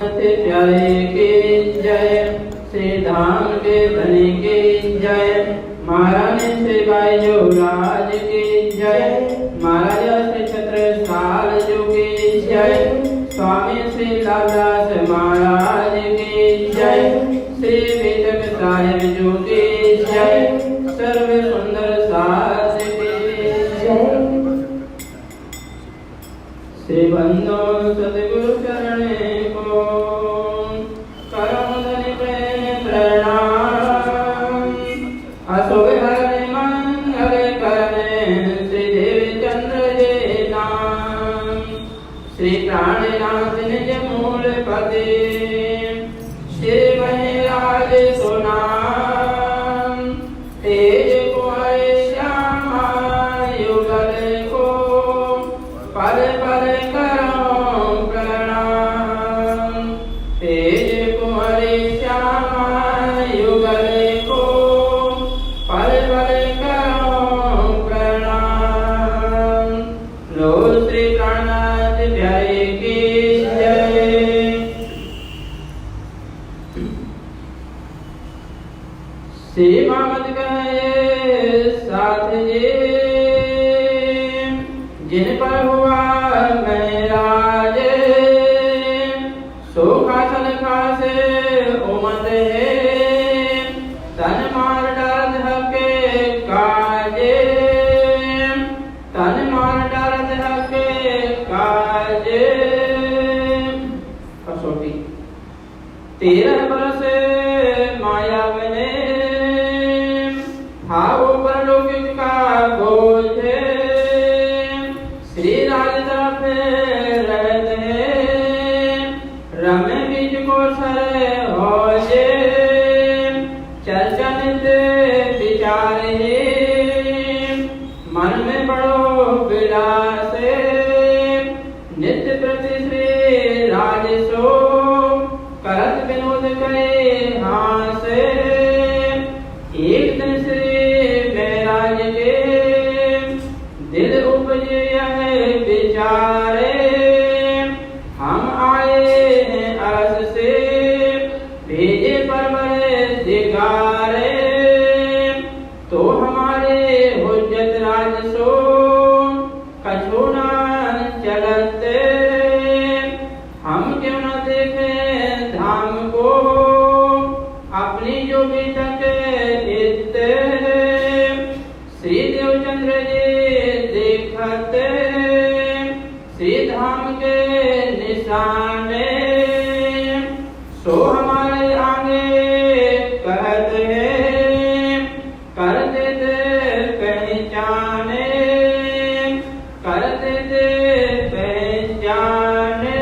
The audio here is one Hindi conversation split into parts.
प्यारे की जय, श्री धाम के धनी की जय, महारानी श्री बाईजो राज की जय, महाराजा श्री छत्रसाल जी की जय, स्वामी श्री लालदास महाराज की जय, श्री वेदक साहेब जी की जय, सर्व सुंदर सास की जय। श्री बंदो सतगुरु चरणे को करम धनि प्रेम प्रणाम, अशोक हरे मंगल करने श्री देवी चंद्र जे नाम, श्री प्राणनाथ निज मूल पति श्री महिराज सुनाम, तेज कुंवर श्यामा युगल को पल पल करो प्रणाम, तेज कुंवर श्यामा युगल को पल पल करो प्रणाम। लो श्री प्राणनाथ प्यारे की जय। श्री मामद कहे साथ जी, जिन पर हुआ महराज, सोखासन खासे उमद है, तन मार डाल हके काजे, तन मार डाल हके काजे। कसौटी 13 बरस माया बने, हाउ परलौकिक का बोझ, श्री राज तरफ रहते हैं, रमे बीज को सर होजे, चर्चा नित विचार है, मन में बड़ो विलास, नित्य प्रति श्री राज सो, करत विनोद करे हास। एक दिन श्री महराज के दिल उपजे यह विचारे, हम आए हैं अरस से भेजे परवर दिगारे, तो हमारे हुज्जत राज सो कछु न चलते, हम क्यों न देखें धाम को अपनी जो भी तक इतने, श्री देवचंद्र जी देखते श्री धाम के निशाने, सो हमारे आगे कहते हैं, कर देते पहचाने, कर देते पहचाने।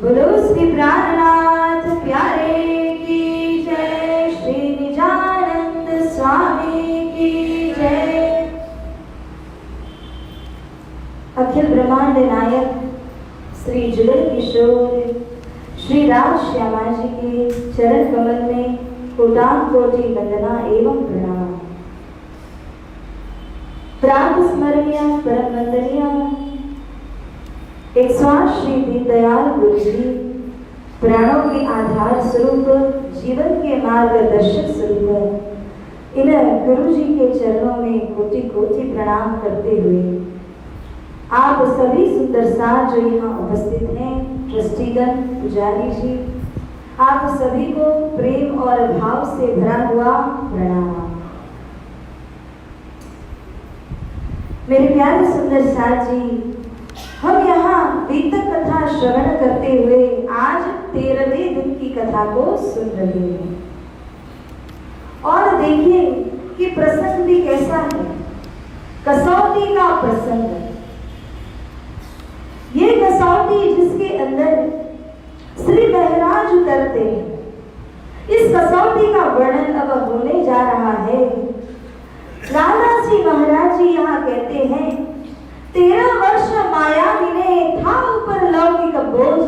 बोलो श्री प्राणनाथ प्यारे की जय, श्री निजानंद स्वामी की जय। अखिल ब्रह्मांड नायक श्री जुगल किशोर श्री राज श्यामा जी के चरण कमल में कोटान कोटि वंदना एवं प्रणाम। प्रात स्मरणीय परम वंदनीय 108 श्री दीनदयाल गुरु जी, प्राणों के आधार स्वरूप, जीवन के मार्गदर्शक स्वरूप, इन गुरु जी के चरणों में कोटि कोटि प्रणाम करते हुए आप सभी सुंदर साथ जो यहाँ उपस्थित हैं, ट्रस्टीगण, पुजारी जी, आप सभी को प्रेम और भाव से भरा हुआ प्रणाम। मेरे प्यारे सुंदर साथ जी, हम यहाँ बीतक कथा श्रवण करते हुए आज 13वें दिन की कथा को सुन रहे हैं। और देखिए कि प्रसंग भी कैसा है, कसौटी का प्रसंग। ये कसौटी जिसके अंदर श्री महराज उतरते हैं। इस कसौटी का वर्णन अब होने जा रहा है। लाला श्री महाराज जी यहाँ कहते हैं, 13 वर्ष माया मिले था ऊपर लौकिक बोझ,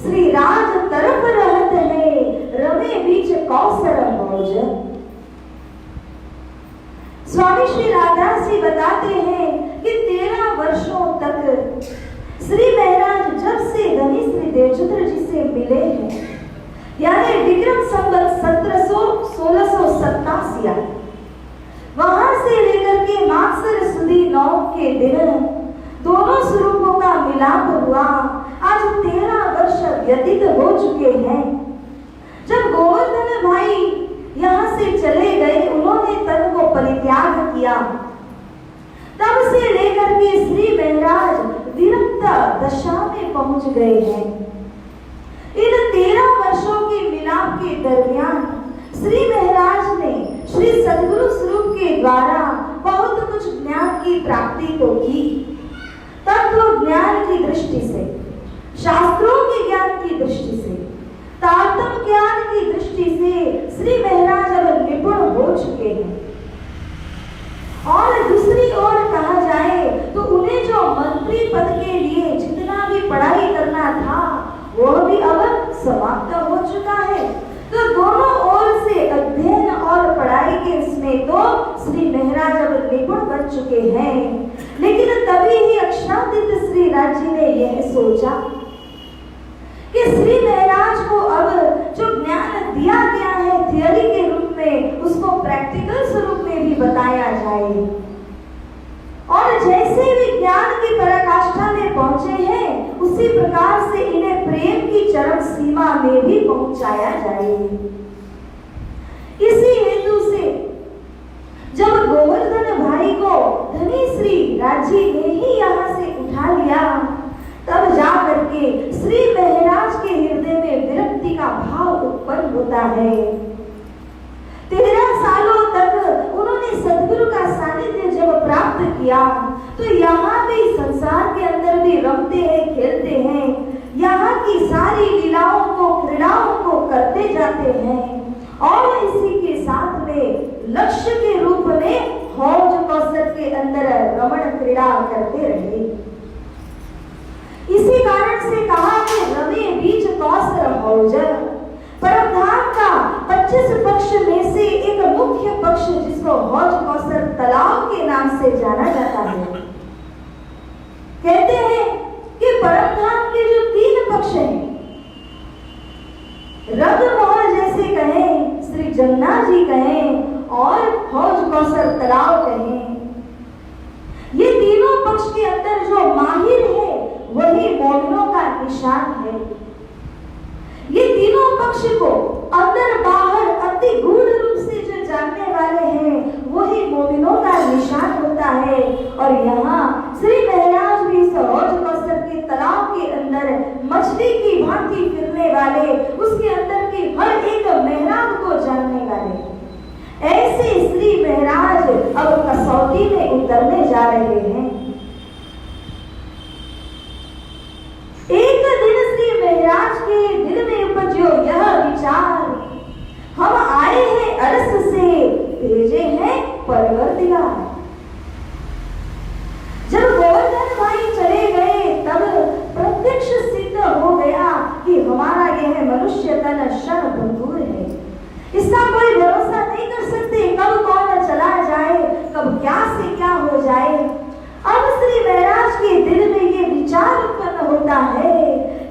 श्री राज तरफ रहत है रमे बीच कौसर मौज। स्वामी श्री राधास जी बताते हैं कि 13 वर्षों तक श्री महराज जब रामचंद्र जी से मिले हैं, यानी विक्रम संवत 1687 वहां से लेकर के मागसर सुदी 9 के दिन दोनों स्वरूपों का मिलाप हुआ। आज 13 वर्ष व्यतीत हो चुके हैं। जब गोवर्धन भाई यहाँ से चले गए, उन्होंने तन को परित्याग किया, तब से लेकर के श्री महाराज विरक्त दशा में पहुंच गए हैं। इन 13 वर्षों के मिलाप के दरमियान श्री महाराज ने श्री सद्गुरु स्वरूप के द्वारा बहुत कुछ ज्ञान की प्राप्ति तो की। तत्व ज्ञान की दृष्टि से, शास्त्रों के ज्ञान की दृष्टि से, तारतम ज्ञान की दृष्टि से श्री महाराज अब निपुण हो चुके हैं। और दूसरी ओर कहा जाए तो उन्हें जो मंत्री पद के लिए जितना भी पढ़ाई करना था वह भी अब समाप्त हो चुका है। तो दोनों ओर से अध्ययन और पढ़ाई के इसमें तो श्री महाराज अब निपुण बन चुके हैं। लेकिन तभी ही अक्षरातीत श्री राज जी ने यह सोचा कि श्री महाराज को अब जो ज्ञान दिया गया है थियरी के रूप में, उसको प्रैक्टिकल स्वरूप में भी बताया जाए। और जैसे भी ज्ञान की पराकाष्ठा में पहुंचे हैं, उसी प्रकार से इन्हें प्रेम की चरम सीमा में भी पहुंचाया जाए। इसी हेतु से जब गोवर्धन भाई को धनी श्री राजी ने ही यहाँ से उठा लिया, तब जा करके श्री महाराज के हृदय में विरक्ति का भाव उत्पन्न होता है। 13 सालों तक उन्होंने सद्गुरु का सानिध्य जब प्राप्त किया, तो यहाँ भी संसार के अंदर भी रमते हैं, खेलते हैं, यहाँ की सारी लीलाओं को, क्रीड़ाओं को करते जाते हैं। और इसी के साथ में लक्ष्य के रूप में हौज कौशल के अंदर रमण क्रीड़ा करते रहे। इसी कारण से कहा कि रमे बीच कौशल हौजर। परमधाम का 25 पक्ष में से एक मुख्य पक्ष जिसको हौज कौशल तालाब के नाम से जाना जाता है। कहते हैं कि परमधाम के जो 3 पक्ष हैं, रंगमहल जैसे कहें, श्री जगन्नाथ जी कहें और हौज कौशल तालाब कहें, ये तीनों पक्ष के अंदर जो माहिर है वही मोमिनों का निशान है। ये तीनों पक्ष को अंदर बाहर अति गूढ़ रूप से जो जानने वाले हैं वही मोमिनों का निशान होता है। और यहाँ श्री महाराज भी हौज कौशल के तालाब के अंदर मछली की भांति फिरने वाले, उसके अंदर की हर एक मेहराब को जानने वाले, ऐसे श्री महाराज अब कसौटी में उतरने जा रहे हैं। एक दिन श्री महाराज के दिल में उपजो यह विचार, हम आए हैं अरस से, भेजे हैं परवरदिगार। जब गोवर्धन भाई चले गए, तब प्रत्यक्ष सिद्ध हो गया कि हमारा यह मनुष्य तन क्षण भंगुर है। इसका कोई भरोसा नहीं कर सकते, कब कौन चला जाए, कब क्या से क्या हो जाए। अब श्री महाराज के दिल में ये विचार उत्पन्न होता है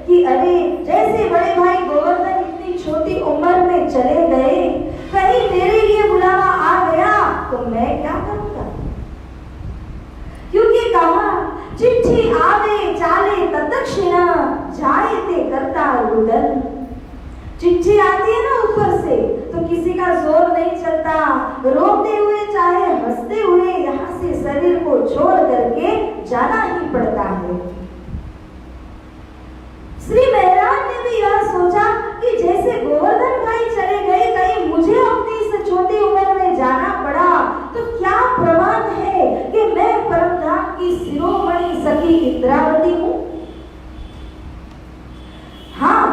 कि अरे, जैसे बड़े भाई गोवर्धन इतनी छोटी उम्र में चले गए, कहीं मेरे लिए बुलावा आ गया तो मैं क्या करूंगा। क्योंकि कहा चिट्ठी आवे चाले तत्क्षण, जाए ते करता रुदन। चिट्ठी आती है ना ऊपर से, तो किसी का जोर नहीं चलता, रोते हुए चाहे हंसते हुए यहाँ से शरीर को छोड़ करके जाना ही पड़ता है। श्री महाराज ने भी यह सोचा कि जैसे गोवर्धन भाई चले गए, कहीं मुझे अपनी इस छोटी उम्र में जाना पड़ा तो क्या प्रमाण है कि मैं परमधाम की शिरोमणि सखी इंद्रावती हूँ। हाँ,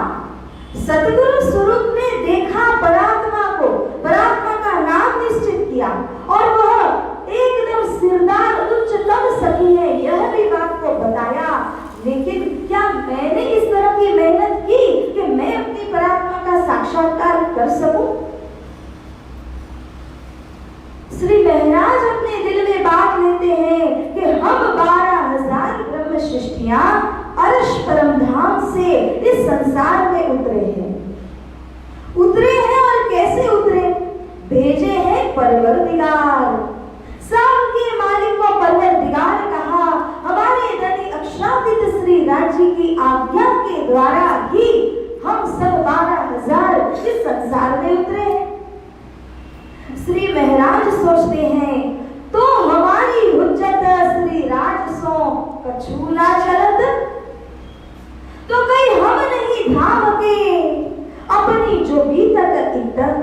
सतगुरु स्वरूप ने देखा परात्मा को, परात्मा का नाम निश्चित किया और वह एकदम सिरदार उच्चतम सखी है, यह भी बात को बताया। लेकिन क्या मैंने इस तरह की मेहनत की कि मैं अपनी परात्मा का साक्षात्कार कर सकूं? श्री महाराज अपने दिल में बात लेते हैं कि हम 12,000 ब्रह्म सृष्टियां से इस संसार में उतरे हैं। और कैसे उतरे? भेजे हैं परवरदिगार। सबके मालिक को परवरदिगार कहा। हमारे धनी अक्षरातीत श्री राज्य की आज्ञा के द्वारा ही हम सब 12,000 इस संसार में उतरे हैं। श्री महाराज सोचते हैं तो हमारी हुज्जत श्री राज सो कछु ना चलत, तो कहीं हम नहीं धाम के अपनी जो बीतक इतर।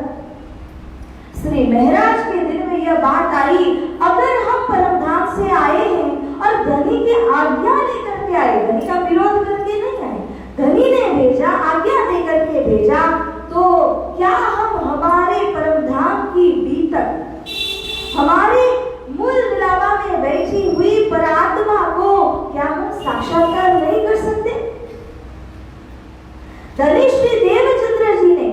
श्री महाराज के दिल में यह बात आई, अगर हम परम धाम से आए हैं और धनी की आज्ञा लेकर के आए, धनी का विरोध करके नहीं आए, धनी ने भेजा, आज्ञा दे करके भेजा, तो क्या हम हमारे परम धाम की बीतक, हमारे मूल दिलावा में बैठी हुई परात्मा को क्या हम साक्षात्कार नहीं कर सकते? धनी श्री देवचंद्र जी ने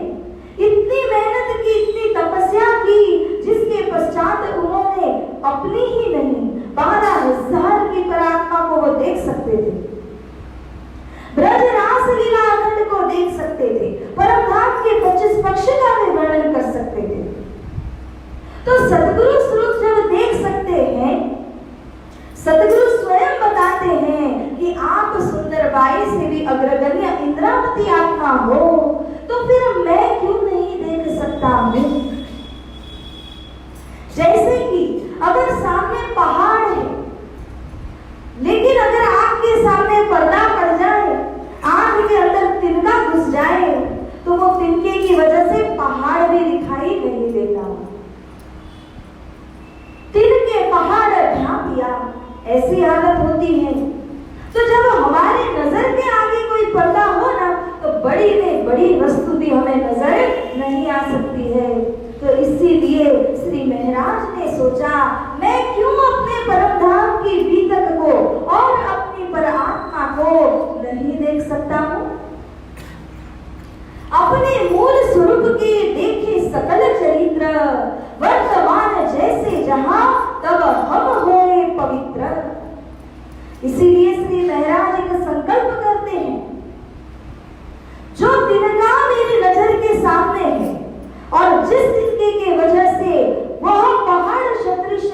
इतनी मेहनत की, इतनी तपस्या की, जिसके पश्चात उन्होंने अपनी ही नहीं 12,000 की परात्मा को वो देख सकते थे, ब्रज रास लीला अखंड को देख सकते थे, परम धाम के 25 पक्ष का भी वर्णन कर सकते थे। तो सतगुरु स्वरूप जब देख सकते हैं, सतगुरु स्वयं बताते हैं कि आप सुंदरबाई से भी अग्रगण्य इंद्रावती आत्मा हो, तो फिर मैं क्यों नहीं देख सकता हूं? जैसे कि अगर सामने पहाड़ है, लेकिन अगर आपके सामने पर्दा पड़ जाए, आंख के अंदर तिनका घुस जाए, तो वो तिनके की वजह से पहाड़ भी दिखाई नहीं देता। तिनके पहाड़ ढांप दिया, ऐसी हालत होती है। तो जब हमारे नजर के आगे कोई पर्दा हो ना, तो बड़ी में बड़ी वस्तु भी हमें नजर नहीं आ सकती है। तो इसीलिए श्री महाराज ने सोचा, मैं क्यों अपने परम धाम की बीतक को और अपनी परात्मा को नहीं देख सकता हूं? अपने मूल स्वरूप के देखे सकल चरित्र, वर्तमान जैसे जहां तब हम होए पवित्र। इसीलिए श्री महाराज एक संकल्प करते हैं, जो तिनका मेरी नजर के सामने है और जिस तिनके के वजह से वह पहाड़ सदृश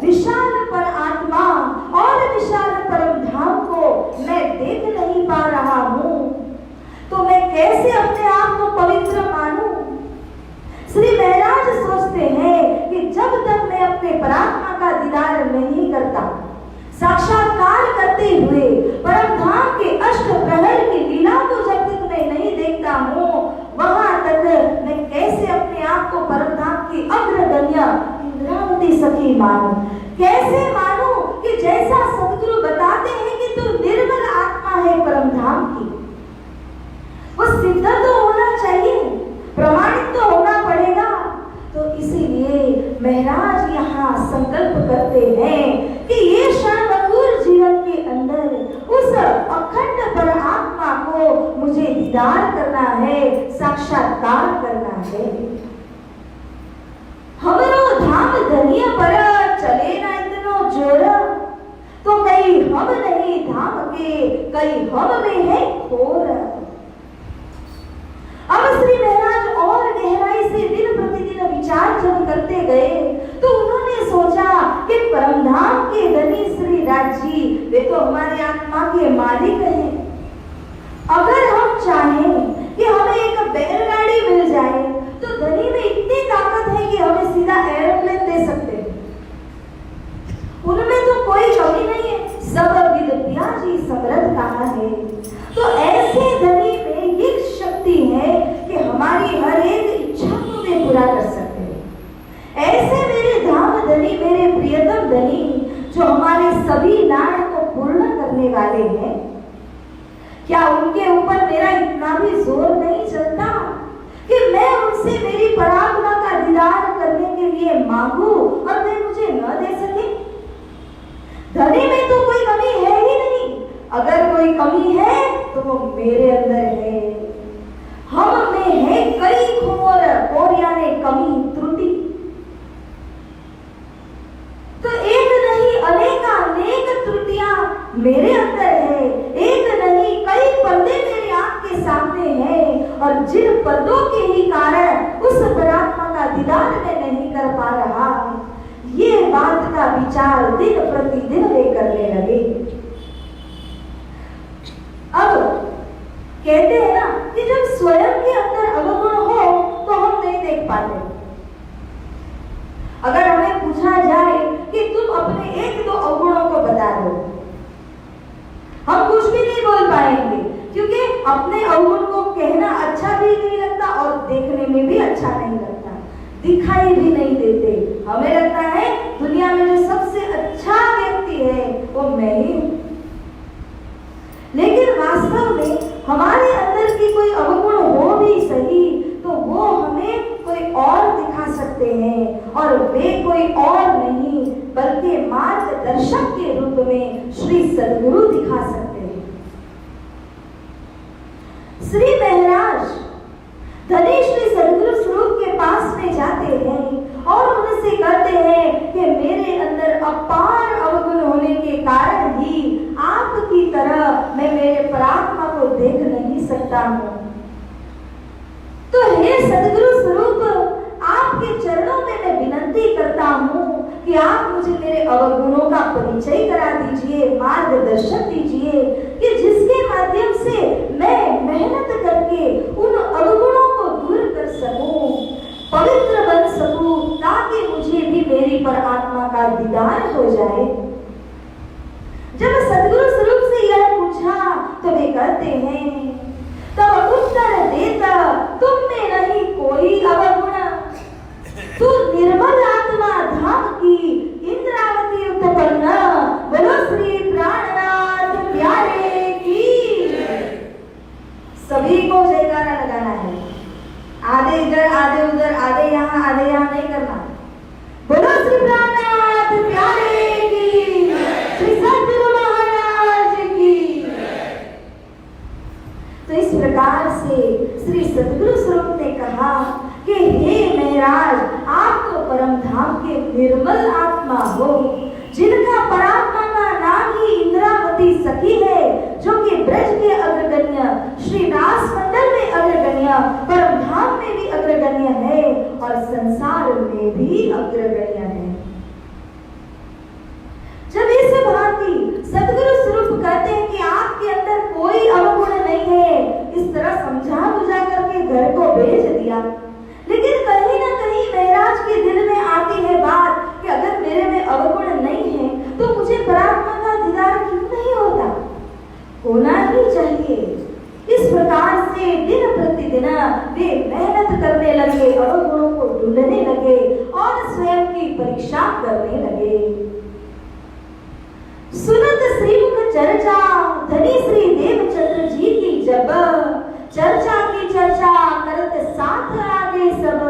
विशाल पर आत्मा और विशाल परम धाम को मैं देख नहीं पा रहा हूं, तो मैं कैसे अपने आप को पवित्र मानूं? श्री महाराज सोचते हैं कि जब तक मैं अपने परात्मा का दीदार नहीं करता, साक्षात्कार करते हुए परम धाम के अष्ट प्रहर की लीला को जब तक मैं नहीं देखता हूँ, वहां तक मैं कैसे अपने आप को परम धाम की अग्रगण्य इंद्रावती सखी मानूं? कैसे मानूं कि जैसा सदगुरु बताते हैं कि तू निर्मल आत्मा है परम धाम की, वो सिद्ध तो होना चाहिए, प्रमाणित तो होना पड़ेगा। तो इसीलिए महाराज यहाँ संकल्प करते हैं कि ये क्षणभंगुर जीवन के अंदर उस अखंड परमात्मा को मुझे दीदार करना है, साक्षात्कार करना है। हमरो धाम धनिया पर चले ना इतनो जोर, तो कई हम नहीं धाम के, कई हम में है खोर। अब श्री महाराज और गहराई से दिन प्रतिदिन विचार जब करते गए, तो उन्होंने सोचा कि परमधाम के धनी श्री राजी वे तो हमारे आत्मा के मालिक हैं। अगर हम चाहें कि हमें एक बैलगाड़ी मिल जाए, तो धनी में इतनी ताकत है कि हमें सीधा एरोप्लेन दे सकते हैं, उनमें तो कोई कमी नहीं है, सब विद्या जी समर्थ कहा है। तो ऐसे धनी में ये शक्ति है कि हमारी हर एक इच्छा को वे पूरा कर सकते हैं। ऐसे मेरे धाम धनी, मेरे प्रियतम धनी, जो हमारे सभी लाड़ को पूर्ण करने वाले हैं, क्या उनके ऊपर मेरा इतना भी जोर नहीं चलता कि मैं उनसे मेरी परात्मा का दीदार करने के लिए मांगू और वे मुझे न दे सके? धनी में तो कोई कमी है ही नहीं, अगर कोई कमी है तो वो मेरे अंदर है। हम में है कई खोर यानी कमी त्रुटि। तो एक नहीं अनेक त्रुटियां मेरे अंदर है, एक नहीं कई पर्दे मेरे अच्छा भी नहीं लगता और देखने में भी अच्छा नहीं लगता, दिखाई भी नहीं देते। हमें लगता है दुनिया में जो सबसे अच्छा व्यक्ति है वो मैं ही हूँ, लेकिन वास्तव में हमारे अंदर की कोई अवगुण हो भी सही तो वो हमें कोई और दिखा सकते हैं, और वे कोई और नहीं बल्कि मार्गदर्शक के रूप में श्री सद्गुरु दिखा सकते हैं। श्री महाराज धनी श्री सद्गुरु स्वरूप के पास में जाते हैं और उनसे कहते हैं कि मेरे अंदर अपार अवगुण होने के कारण ही आपकी तरह मैं मेरे परात्मा को देख नहीं सकता हूँ। तो हे सद्गुरु स्वरूप, आपके चरणों में मैं विनती करता हूँ कि आप मुझे मेरे अवगुणों का परिचय करा दीजिए, मार्गदर्शन दीजिए कि जिसके माध्यम से मैं मेहनत करके उन अवगुणों को दूर कर सकूं, पवित्र बन सकूं, ताकि मुझे भी मेरी परमात्मा का दीदार हो जाए। जब सद्गुरु स्वरूप से यह पूछा तो वे कहते हैं, तब उत्तर देता तुम में नहीं कोई अवगुण, तू निर्मल आत्मा धाम की इंद्रावती उत्पन्न, बोलो श्री प्राणनाथ प्यारे की। सभी को जयकारा लगाना है, आधे इधर आधे उधर, आधे यहाँ नहीं करना। बोलो श्री प्राणनाथ प्यारे की, श्री सद्गुरु महाराज की। तो इस प्रकार से श्री सद्गुरु स्वरूप ने कहा कि हे महाराज, आप तो परम धाम के निर्मल आत्मा हो, जिनका परात्मा का नाम ही इंद्रावती सखी है, जो कि ब्रज के अग्रगण्य, श्री रास मंडल में अग्रगण्य, परम धाम में भी अग्रगण्य है और संसार में भी अग्रगण्य है। जब इस भांति सद्गुरु स्वरूप कहते हैं कि आपके अंदर कोई अवगुण नहीं है, इस तरह समझा बुझा करके घर को भेज दिया, लेकिन कहीं ना कहीं महाराज के दिल में आती है बात कि अगर मेरे में अवगुण नहीं है तो मुझे परात्मा का दीदार क्यों नहीं होता, होना ही चाहिए। इस प्रकार से दिन प्रतिदिन वे मेहनत करने लगे, अवगुणों को ढूंढने लगे और स्वयं की परीक्षा करने लगे। सुनत श्रीमुख चर्चा धनी श्री देवचंद्र जी की, जब चर्चा की चर्चा करते साथ आगे सब।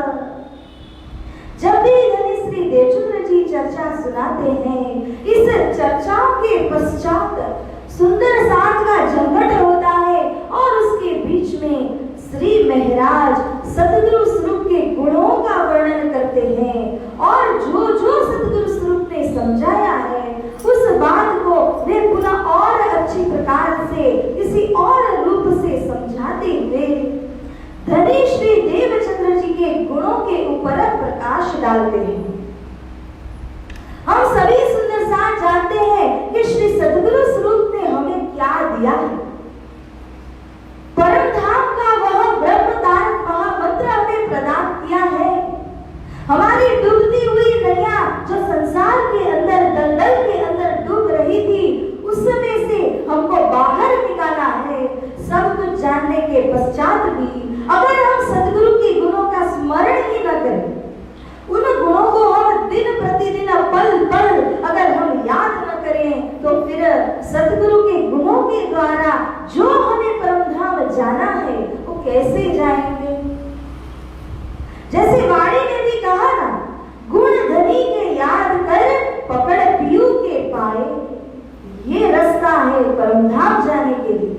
जब भी धनी श्री देवचंद्र जी चर्चा सुनाते हैं, इस चर्चाओं के पश्चात सुंदर साथ का झंझट होता है और उसके बीच में श्री महाराज सद्गुरु स्वरूप के गुणों का वर्णन करते हैं और जो जो सद्गुरु स्वरूप ने समझाया है उस बात को वे पुनः और अच्छी प्रकार से किसी और रूप से समझाते हुए धनी श्री देवचंद्र जी के गुणों के ऊपर प्रकाश डालते हैं। हम सभी सुंदर साथ जानते हैं कि श्री सद्गुरु स्वरूप ने हमें क्या दिया है। परम धाम का वह ब्रह्म तारक महामंत्र हमें प्रदान किया है। हमारी डूबती हुई नैया जो संसार के अंदर दलदल के अंदर डूब रही थी, उसमें से हमको बाहर निकाला है। सब कुछ जानने के पश्चात भी अगर हम सद्गुरु के गुणों का स्मरण ही न करें, उन गुणों को हम दिन प्रतिदिन पल पल अगर हम याद न करें, तो फिर सद्गुरु के गुणों के द्वारा जो हमें परमधाम जाना है वो कैसे जाएंगे। जैसे वाणी ने भी कहा ना, गुण धनी के याद कर पकड़ पीऊ के पाए, ये रास्ता है परमधाम जाने के लिए।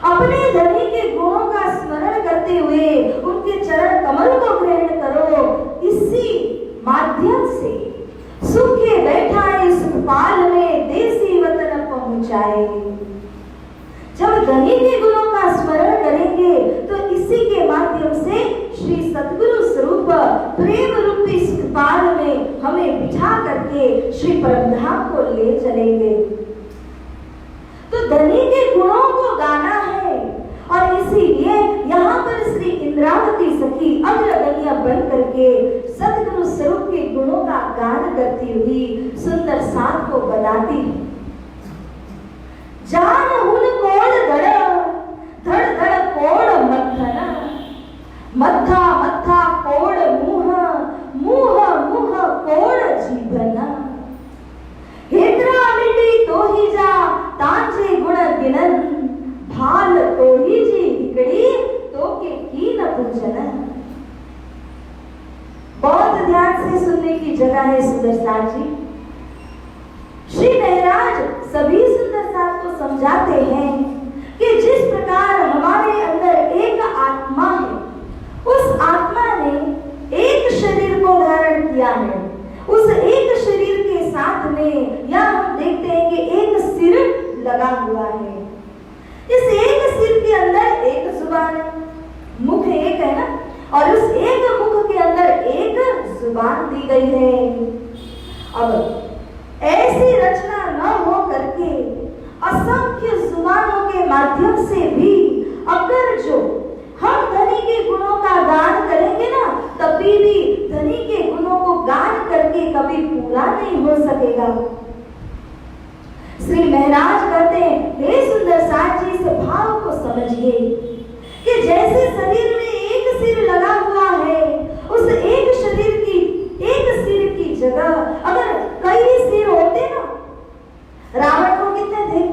अपने धनी के गुणों का स्मरण करते हुए उनके चरण कमल को ग्रहण करो, इसी माध्यम से सुखे बैठाए सुखपाल में देसी वतन पहुंचाए। जब धनी के गुणों का स्मरण करेंगे तो इसी के माध्यम से श्री सद्गुरु स्वरूप प्रेम रूपी सुखपाल में हमें बिठा करके श्री परमधाम को ले चलेंगे। तो धनी के गुणों को गाना है और इसीलिए यहाँ पर श्री इंद्रावती सखी अग्रगण्य बन करके सद्गुरु स्वरूप के गुणों का गान करती हुई सुंदर साथ को बताती है। जान हुन कोड धड़ धड़ धड़ ही जा तांजे गुण गिनन, भाल तो ही जी इकड़ी तो के कीन पूजन। बहुत ध्यान से सुनने की जगह है सुंदर साथ जी। श्री महाराज सभी सुंदर साथ को समझाते हैं कि जिस प्रकार हमारे अंदर एक आत्मा है, उस आत्मा ने एक शरीर को धारण किया है। उस एक शरीर के साथ में या हम देखते हैं कि एक सिर लगा हुआ है। इस एक सिर के अंदर एक जुबान है, मुख एक है ना, और उस एक मुख के अंदर एक जुबान दी गई है। अब ऐसी रचना न हो करके असंख्य जुबानों के माध्यम से भी अगर जो हम धनी के गुणों का गान करेंगे ना, तभी भी धनी के गुणों को गान करके कभी पूरा नहीं हो सकेगा। श्री महाराज कहते हैं, हे सुंदर साथ जी, इस भाव को समझिए कि जैसे शरीर में एक सिर लगा हुआ है, उस एक शरीर की एक सिर की जगह अगर कई सिर होते ना, रावण को कितने थे?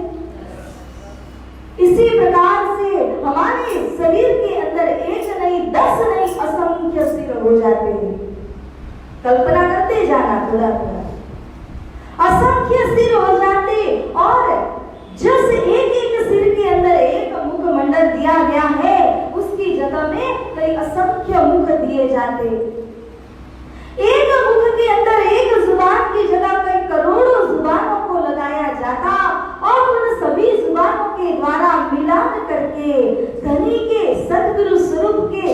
इसी प्रकार से हमारे शरीर के अंदर एक नहीं, 10 नहीं, असंख्य सिर हो जाते हैं। कल्पना करते जाना थोड़ा थोड़ा, असंख्य सिर हो जाते, और जिस एक एक सिर के अंदर एक मुखमंडल दिया गया है, उसकी जगह में कई असंख्य मुख दिए जाते। एक मुख के अंदर एक जुबान की जगह कई करोड़ों जुबानों को लगाया जाता, और उन सभी जुबानों के द्वारा मिलान करके धनी के सद्गुरु स्वरूप के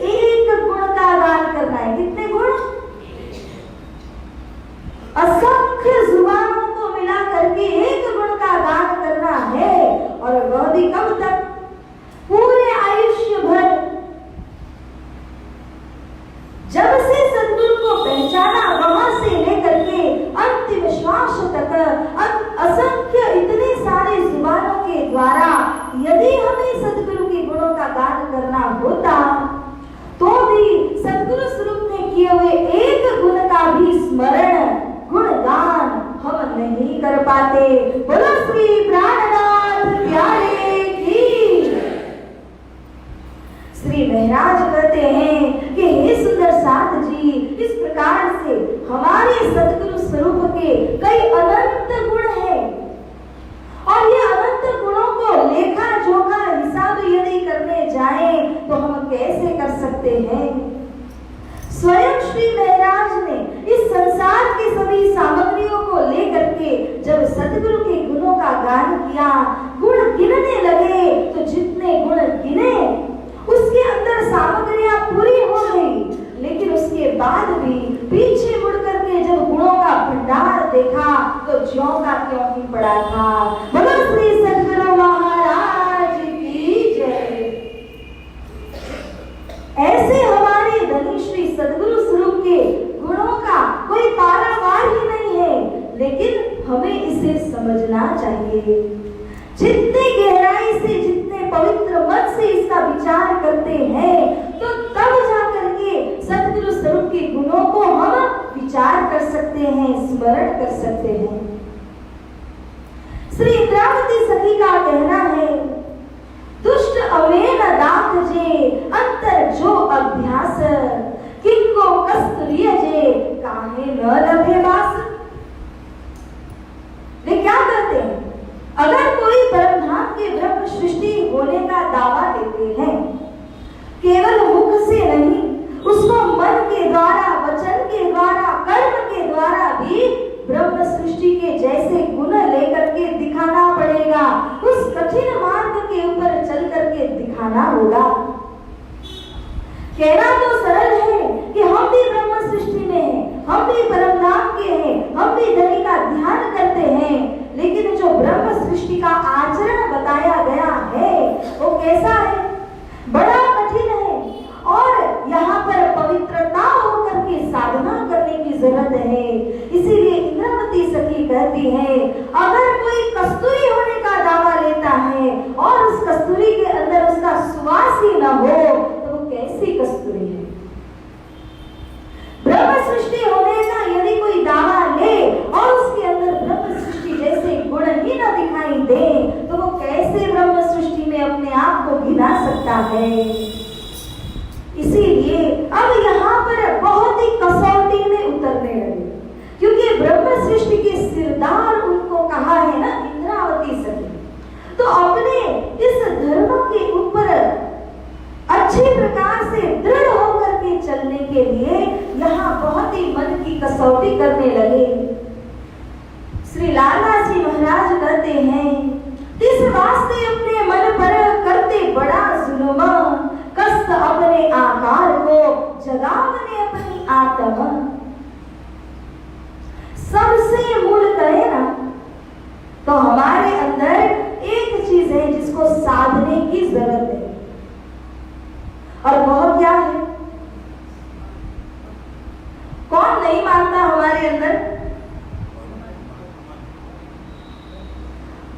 एक गुण का गान करना है। कितने गुण? असंख्य जुबानों को मिला करके एक गुण का गान करना है, और वह भी कब तक? पूरे आयुष्य भर। जब से सद्गुरु को पहचाना, वहां से लेकर के अंतिम श्वास तक असंख्य इतने सारे जुबानों के द्वारा यदि हमें सद्गुरु के गुणों का गान करना होता, तो भी सद्गुरु स्वरूप ने किए हुए एक गुण का भी स्मरण, गुणगान हम नहीं कर पाते। बोलो श्री प्राणनाथ प्यारे की। श्री महाराज कहते हैं कि हे सुंदर साथ जी, इस प्रकार से हमारे सद्गुरु स्वरूप के कई अनंत गुण हैं, और ये अनंत गुणों को लेखा जोखा हिसाब यदि करने जाएं तो हम कैसे कर सकते हैं? स्वयं श्री महाराज ने इस संसार की सभी सामग्रियों को लेकर के जब सद्गुरु के गुणों का गान किया, गुण गिनने लगे, तो जितने गुण गिने उसके अंदर सामग्रियां पूरी हो गई, लेकिन उसके बाद भी पीछे मुड़ करके जब गुणों का भंडार देखा तो ज्यों का त्यों ही पड़ा था। बोलो श्री सद्गुरु महाराज की जय। ऐसे हमारे धनी श्री सद्गुरु स्वरूप के गुणों का कोई पारावार ही नहीं है, लेकिन हमें इसे समझना चाहिए। जितने गहराई से, जितने पवित्र मन से इसका विचार करते हैं, तो तब जाकर के सद्गुरु स्वरूप के गुणों को हम विचार कर सकते हैं, स्मरण कर सकते हैं। श्री इंद्रावती सखी का कहना है, दुष्ट अवेन दात जे अंतर जो अभ्यास, किंको कस्तूरिय जे काहे न लभे बास। वे क्या करते हैं? अगर कोई परमधाम के ब्रह्म सृष्टि होने का दावा देते हैं, केवल मुख से नहीं, उसको मन के द्वारा, वचन के द्वारा, कर्म के द्वारा भी ब्रह्म सृष्टि के जैसे गुण लेकर के दिखाना पड़ेगा। उस कठिन मार्ग के ऊपर चल करके दिखाना होगा। कहना तो सरल है कि हम भी ब्रह्म सृष्टि में हैं, हम भी परमधाम के हैं, हम भी धनी का ध्यान करते हैं, लेकिन जो ब्रह्म सृष्टि का आचरण बताया गया है वो कैसा है? बड़ा कठिन है, और यहाँ पर पवित्रता होकर के साधना करने की जरूरत है। इसीलिए इंद्रावती सखी कहती है, अगर कोई कस्तूरी होने का दावा लेता है और उस कस्तूरी के अंदर उसका सुवास ही न हो, तो वो कैसी कस्तूरी है? ब्रह्म सृष्टि होने का यदि कोई दावा ले और उसके अंदर ब्रह्म सृष्टि जैसे गुण ही न महाराज कहते हैं, किस वास्ते अपने मन पर करते बड़ा जुल्म, कष्ट अपने आकार को जगावने अपनी आत्मा। सबसे मूल कहे ना तो हमारे अंदर एक चीज है जिसको साधने की जरूरत है, और वह क्या है? कौन नहीं मानता हमारे अंदर?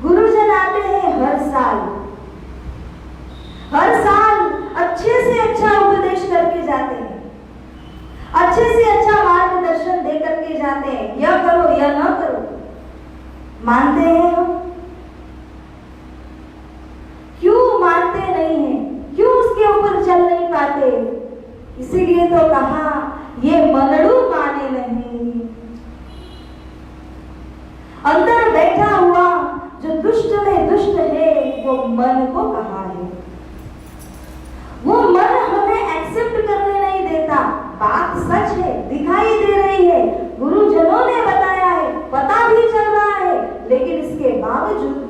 गुरुजन आते हैं हर साल अच्छे से अच्छा उपदेश करके जाते हैं, अच्छे से अच्छा मार्गदर्शन दे करके जाते हैं, यह करो यह न करो। मानते हैं हम? क्यों मानते नहीं हैं? क्यों उसके ऊपर चल नहीं पाते? इसीलिए तो कहा ये मनड़ू माने नहीं। अंदर बैठा हुआ जो दुष्ट में दुष्ट है वो मन को कहा है। वो मन हमें एक्सेप्ट करने नहीं देता। बात सच है, दिखाई दे रही है, गुरुजनों ने बताया है, पता भी चल रहा है, लेकिन इसके बावजूद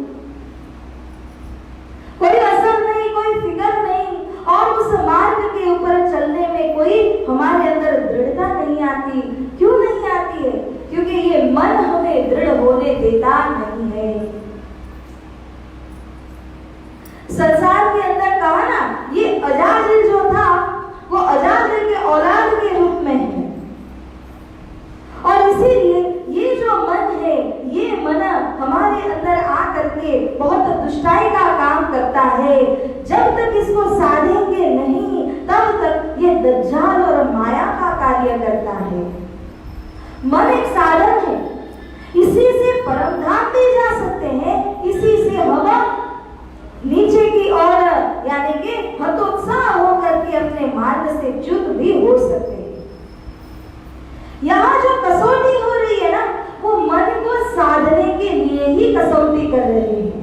कोई असर नहीं, कोई फिक्र नहीं, और उस मार्ग के ऊपर चलने में कोई हमारे अंदर दृढ़ता नहीं आती। क्यों नहीं आती है? क्योंकि ये मन हमें दृढ़ होने देता नहीं है। संसार के अंदर कहा ना, ये अजाजिल जो था वो अजाजिल के औलाद के रूप में है, और इसीलिए ये जो मन है, ये मन हमारे अंदर आकर के बहुत दुष्टाई का काम करता है। जब तक इसको साधेंगे नहीं तब तक ये दज्जाल और माया का कार्य करता है। मन एक साधन है, इसी से परम धाम भी जा सकते हैं, इसी से हम नीचे की ओर यानी कि हतोत्साह होकर के अपने मार्ग से च्युत भी हो सकते हैं। यहाँ जो कसौटी हो रही है ना, वो मन को साधने के लिए ही कसौटी कर रही है।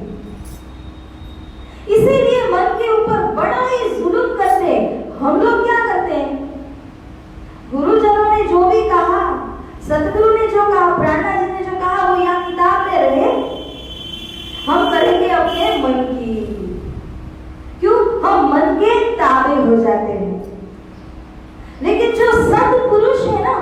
इसीलिए मन के ऊपर बड़ा ही जुल्म करते हैं। हम लोग क्या करते हैं? गुरुजनों ने जो भी कहा, सतगुरु ने जो कहा, प्राणा जी ने जो कहा, वो यहाँ किताब में रहे, हम करेंगे अपने मन की। क्यों? हम मन के ताबे हो जाते हैं। लेकिन जो सत्पुरुष है ना,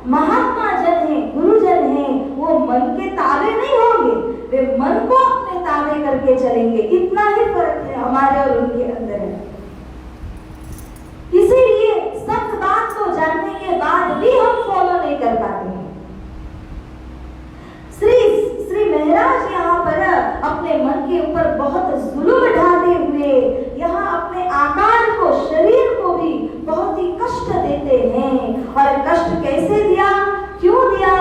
महात्मा जन है, गुरुजन है, वो मन के ताबे नहीं होंगे, वे मन को अपने ताबे करके चलेंगे। इतना ही फर्क है हमारे और उनके अंदर है। इसीलिए सत्य बात को जानने के बाद भी हम फॉलो नहीं कर पाते हैं। श्री महाराज यहाँ पर अपने मन के ऊपर बहुत जुल्म ढाते हुए यहाँ अपने आकार को, शरीर को भी बहुत ही कष्ट देते हैं। और कष्ट कैसे दिया, क्यों दिया?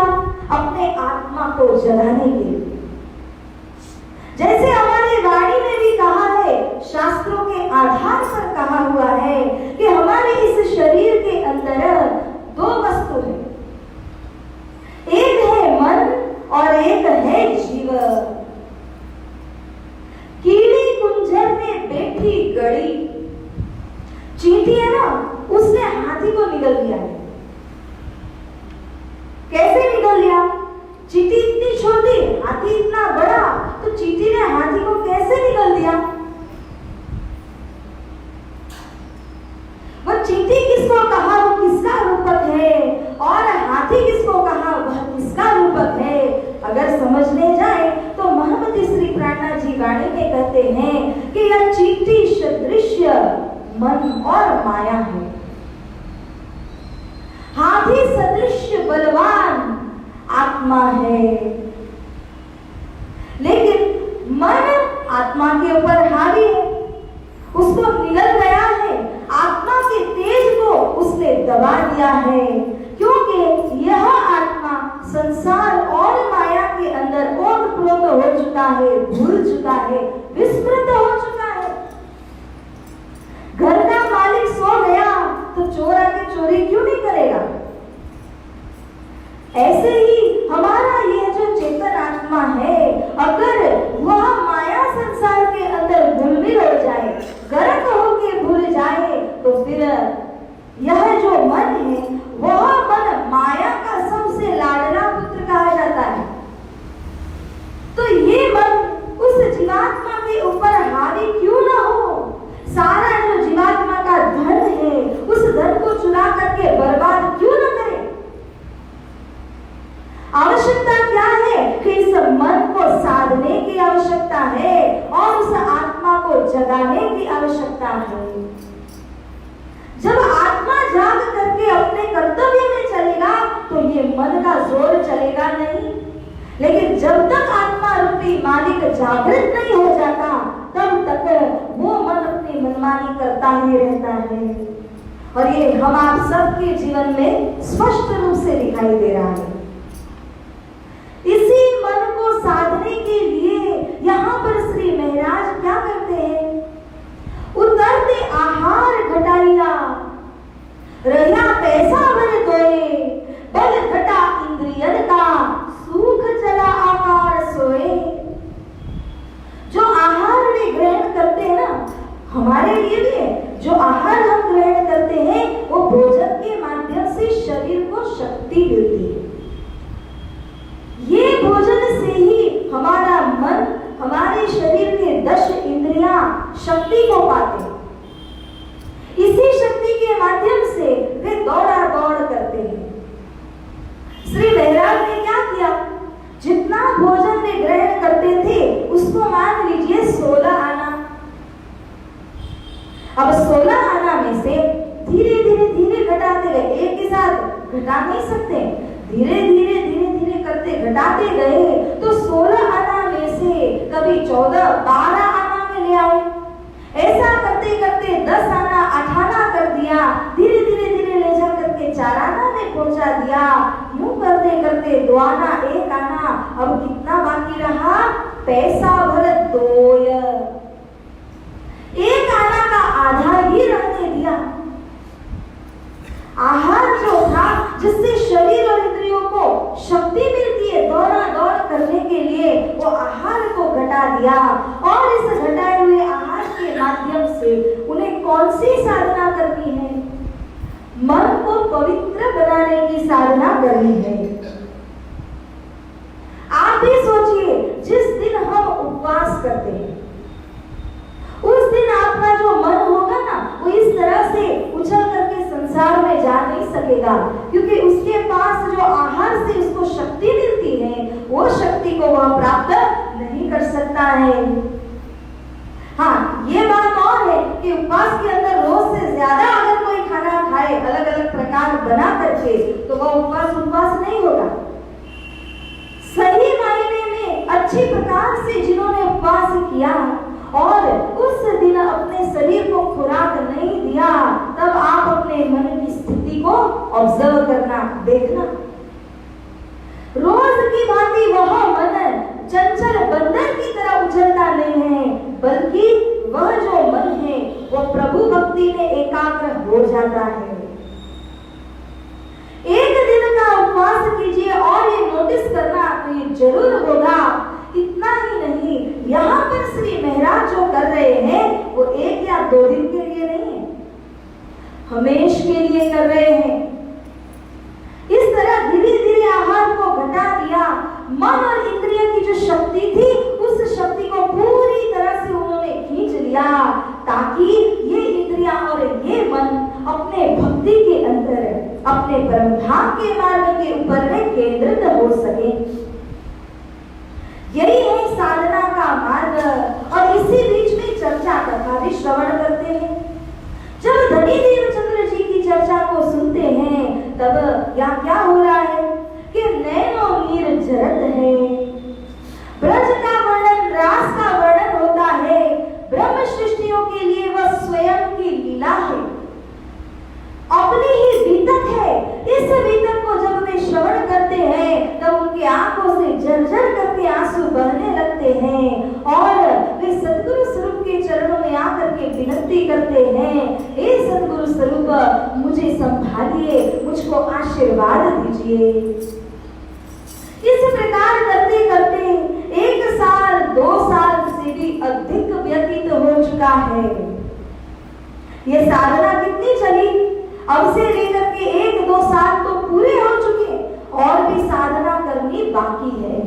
अपने आत्मा को जगाने के लिए। जैसे हमारी वाणी में भी कहा है, शास्त्रों के आधार पर कहा हुआ है कि हमारे इस शरीर के अंदर दो वस्तु है, एक है मन और एक है जीव। कीड़ी कुंजर में बैठी गड़ी, चींटी है ना, उसने हाथी को निगल लिया है। कैसे निगल लिया? चींटी इतनी छोटी, हाथी इतना बड़ा, तो चींटी ने हाथी को कैसे निगल दिया? वो चींटी किसको कहा, वो किसका रूपक है, और हाथी किसको कहा, वह किसका रूपक है? अगर समझने जाए तो महमती श्री प्राणा जी वाणी में कहते हैं कि यह चींटी सदृश मन और माया है, हाथी सदृश बलवान आत्मा है। लेकिन मन आत्मा के ऊपर हावी है, उसको निगल गया है, आत्मा के तेज को उसने दबा दिया है, क्योंकि यह आत्मा संसार और माया के अंदर ओतप्रोत हो चुका है, भूल चुका है, विस्मृत हो चुका है। घर का मालिक सो गया तो चोर आके चोरी क्यों नहीं करेगा? ऐसे ही हमारा यह जो चेतन आत्मा है, अगर वह माया संसार के अंदर गुलमिल हो जाए, गर्क होके भूल जाए, तो फिर यह जो मन है, वह मन माया का सबसे लाडला पुत्र कहा जाता है। तो ये है और उस आत्मा को जगाने की आवश्यकता है। जब आत्मा जाग करके अपने कर्तव्य में चलेगा तो ये मन का जोर चलेगा नहीं, लेकिन जब तक आत्मा रूपी मालिक जागृत नहीं हो जाता तब तक वो मन अपनी मनमानी करता ही रहता है। और ये हम आप सबके जीवन में स्पष्ट रूप से दिखाई दे रहा है। इसी मन को साधने के लिए यहाँ पर श्री महाराज क्या करते हैं? उतरते आहार घटाइया रहिया पैसा भर दोए, बल घटा इंद्रियन का सुख चला आकार सोए। जो आहार वे ग्रहण करते हैं ना, हमारे लिए भी है। जो आहार हम ग्रहण करते हैं वो भोजन के माध्यम से शरीर को शक्ति मिलती है। ये भोजन से ही हमारा मन, हमारे शरीर के 10 इंद्रियां शक्ति को पाते हैं। इसी शक्ति के माध्यम से वे दौड़ा दौड़ करते हैं। श्री महाराज ने क्या किया? जितना भोजन वे ग्रहण करते थे उसको मान लीजिए 16 आना। अब 16 आना में से धीरे धीरे धीरे घटाते गए। एक के साथ घटा नहीं सकते, धीरे धीरे करते घटाते गए तो 16 आना में से कभी 14, 12 आना में ले आए। ऐसा करते करते 10 आना 8 आना कर दिया, धीरे धीरे ले जा करके 4 आना में पहुंचा दिया। यूं करते करते 2 आना 1 आना, अब कितना बाकी रहा? पैसा भर दोय। 1 आना का आधा ही रहने दिया। आहार जो था जिससे शरीर और इंद्रियों को शक्ति मिलती है दौड़ा दौड़ करने के लिए, वो आहार को घटा दिया। और इस घटाए हुए आहार के माध्यम से उन्हें कौन सी साधना करनी है? मन को पवित्र बनाने की साधना करनी है। आप भी सोचिए, जिस दिन हम उपवास करते हैं उस दिन आपका जो मन होगा ना, वो इस तरह से उछल करके संसार में जा नहीं सकेगा, क्योंकि उसके पास जो आहार से उसको शक्ति मिलती है वो शक्ति को वह प्राप्त नहीं कर सकता है। हाँ, ये बात और है कि उपवास के अंदर रोज से ज्यादा अगर कोई खाना खाए अलग अलग प्रकार बना करके तो वह उपवास नहीं होगा। सही मायने में अच्छी प्रकार से जिन्होंने उपवास किया और उस दिन अपने शरीर को खुराक नहीं दिया, तब आप अपने मन की स्थिति को ऑब्जर्व करना, देखना। रोज की भांति वह मन चंचल बंदर की तरह उछलता नहीं है, बल्कि वह जो मन है वो प्रभु भक्ति में एकाग्र हो जाता है। एक दिन का उपवास कीजिए और ये नोटिस करना तो ये जरूर होगा। इतना ही नहीं, यहाँ पर श्री महाराज जो कर रहे हैं वो 1 या 2 दिन के लिए नहीं है, हमेश के लिए कर रहे हैं। इस तरह धीरे धीरे आहार को घटा दिया। मन और इंद्रिय की जो शक्ति थी उस शक्ति को पूरी तरह से उन्होंने खींच लिया, ताकि ये इंद्रियां और ये मन अपने भक्ति के अंदर, अपने परम धाम के मार्ग के ऊपर में केंद्रित हो सके। यही है साधना का मार्ग। और इसी बीच में चर्चा कथा भी श्रवण करते हैं। जब धनी देवचंद्र जी की चर्चा को सुनते हैं तब क्या हो रहा है कि नैनो नीर जरत है। ब्रज का वर्णन, रास का वर्णन होता है। ब्रह्म सृष्टियों के लिए वह स्वयं की लीला है, अपनी ही बीतक है। इस बीतक को जब वे श्रवण करते हैं तब उनकी आंखों से झरझर करके आंसू बहने लगते हैं और वे सद्गुरु स्वरूप के चरणों में आकर के विनती करते हैं, हे सद्गुरु स्वरूप मुझे संभालिए, मुझको आशीर्वाद दीजिए। इस प्रकार करते करते 1 साल 2 साल से भी अधिक व्यतीत हो चुका है। ये साधना कितनी चली? अब से लेकर के 1-2 साल तो पूरे हो चुके और भी साधना करनी बाकी है,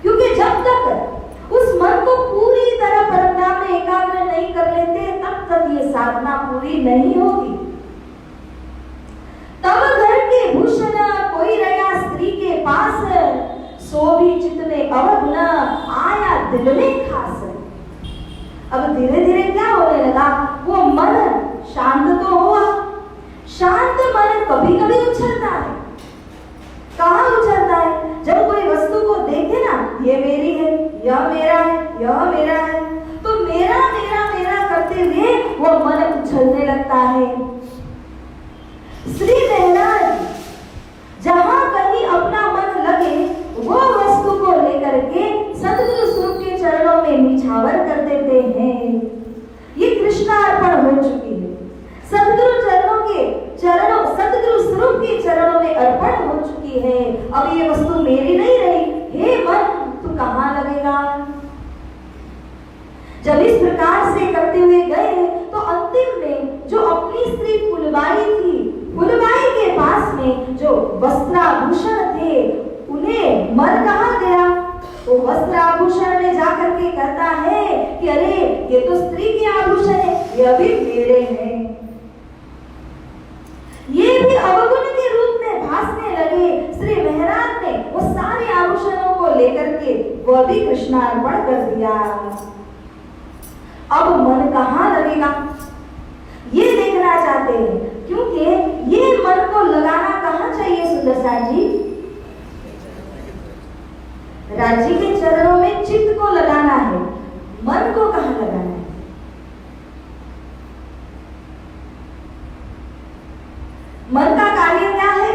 क्योंकि जब तक उस मन को पूरी तरह परमधाम में एकाग्र नहीं कर लेते तब तक ये साधना पूरी नहीं होगी। तब घर के भूषण कोई रहा स्त्री के पास, सो भी चित्त में अवगुण आया दिल में खास। अब धीरे धीरे क्या होने लगा, वो मन शांत तो हुआ। शांत मन कभी कभी उछलता है। कहाँ उछलता है? जब कोई वस्तु को देखे ना, ये मेरी है, यह मेरा है, यह मेरा है, तो मेरा मेरा मेरा करते हुए वो मन उछलने लगता है। श्री महाराज जहां कहीं अपना मन लगे वो वस्तु को लेकर के सतगुरु स्वरूप के चरणों में निछावर कर देते हैं। ये कृष्णार्पण हो चुकी है। सतगुरु स्वरूप के चरणों में अर्पण हो चुकी है। अब ये वस्तु मेरी नहीं रही। हे मन, तू कहां लगेगा? जब इस प्रकार से करते हुए गए तो अंतिम में जो अपनी स्त्री फुलबाई थी, फुलबाई के पास में जो वस्त्राभूषण थे, उन्हें मन कहां गया? वो वस्त्राभूषण में जाकर के कहता है कि अरे ये तो स्त्री के आभूषण है, ये भी मेरे हैं। ये भी अवगुण के रूप में भासने लगे। श्री महाराज ने वो सारे आभूषणों को लेकर के वह भी कृष्णार्पण कर दिया। अब मन कहां लगेगा ये देखना चाहते हैं, क्योंकि ये मन को लगाना कहां चाहिए सुंदरसा जी? राज्य के चरणों में चित्त को लगाना है। मन को कहां लगाना है? मन का कार्य क्या है?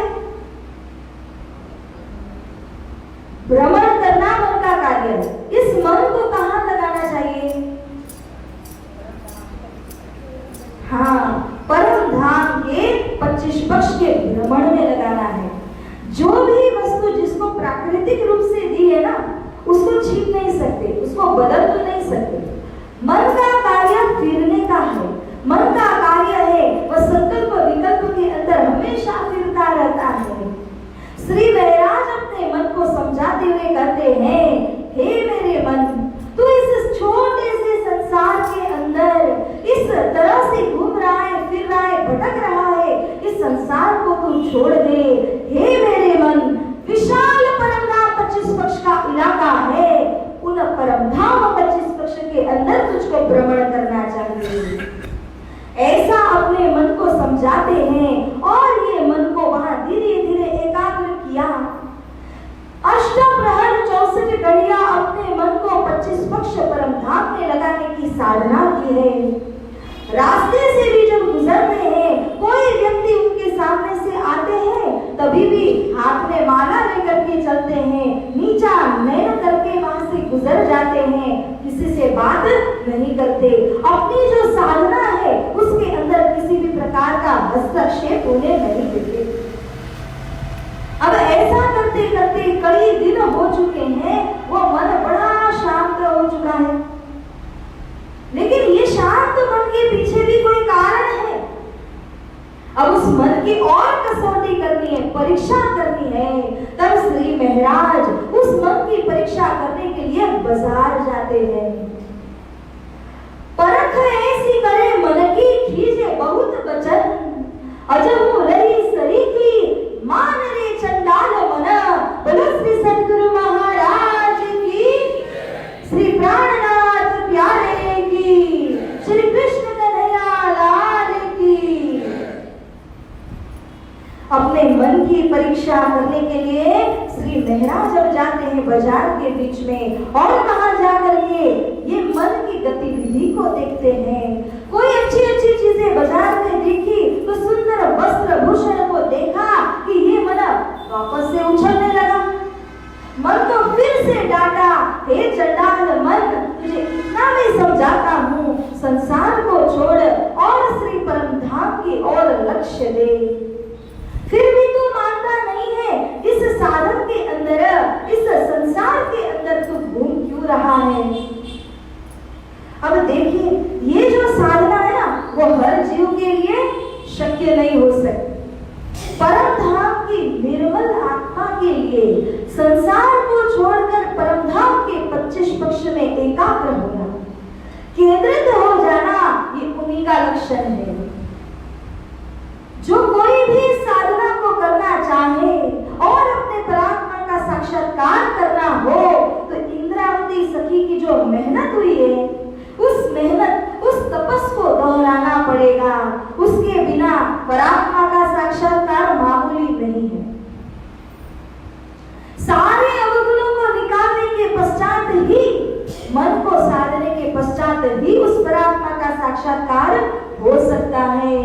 भ्रमण करना मन का कार्य है। इस मन को कहां लगाना चाहिए? हाँ, परम धाम के 25 पक्ष के भ्रमण में लगाना है। जो भी वस्तु जिसको प्राकृतिक रूप से दी है ना, उसको छीन नहीं सकते, उसको बदल तो नहीं सकते। मन का कार्य फिरने का है। मन का कार्य है वह संकल्प विकल्प के अंदर हमेशा फिरता रहता है। श्री महाराज अपने मन को समझाते हुए कहते हैं, हे मेरे मन, तू इस छोटे से संसार के अंदर इस तरह से घूम रहा है, फिर रहा है, भटक रहा है। इस संसार को तू छोड़ दे। हे मेरे मन, विशाल परमधाम 25 पक्ष का इलाका है। उन परमधाम 25 पक्ष के अंदर तुझको भ्रमण करना चाहिए। ऐसा अपने मन को समझाते हैं और ये मन को वहां धीरे धीरे एकाग्र किया। अष्टप्रहर 64 घड़ियां अपने मन को 25 पक्ष परम धाम में लगाने की साधना की है। रास्ते से भी जब गुजरते हैं, कोई व्यक्ति उनके सामने से आते हैं, तभी भी हाथ में माला लेकर के चलते हैं, नीचा नयन करके वहां से गुजर जाते हैं, किसी से बात नहीं करते। अपनी जो साधना है उसके अंदर किसी भी प्रकार का हस्तक्षेप उन्हें नहीं देते। अब ऐसा करते करते कई दिन हो चुके हैं, वो मन बड़ा शांत हो चुका है। लेकिन ये शांत मन के पीछे भी कोई कारण है। अब उस मन की और कसौटी करनी है, परीक्षा करनी है। तब श्री महाराज उस मन की परीक्षा करने के लिए बाजार जाते हैं। परख ऐसी करे मन की खींचे बहुत वचन, अजहू रही सरीखी मान रे चंडाल मन। बोलो श्री सद्गुरु महाराज की, श्री प्राणनाथ प्यारे की, श्री कृष्ण कन्हैया लाल की। अपने मन की परीक्षा करने के लिए श्री महाराज जब जाते हैं बाजार के बीच में, और वहां जाकर के ये मन की गतिविधि को देखते हैं। कोई अच्छी अच्छी चीजें बाजार में देखी तो सुंदर वस्त्र भूषण को देखा कि ये मन वापस से उछलने लगा। मन को फिर से डांटा, हे चंडाल मन, तुझे इतना मैं समझाता हूँ, संसार को छोड़ और श्री परम धाम की ओर लक्ष्य दे। फिर भी तू मानता नहीं है। इस साधन के अंदर, इस संसार के अंदर तू घूम क्यों रहा है? अब देखिए, ये जो साधना है ना, वो हर जीव के लिए शक्य नहीं हो सकती। परम धाम की निर्मल आत्मा के लिए संसार को छोड़कर परम धाम के 25 पक्ष में एकाग्र होना, केंद्रित हो जाना, ये उन्हीं का लक्षण है। जो कोई भी साधना को करना चाहे और अपने परात्मा का साक्षात्कार करना हो, तो इंद्रावती सखी की जो मेहनत हुई है, उस मेहनत, उस तपस को दोहराना पड़ेगा। उसके बिना परात्मा का साक्षात्कार मामूली नहीं है। सारे अवगुणों को निकालने के पश्चात ही, मन को साधने के पश्चात ही उस परात्मा का साक्षात्कार हो सकता है।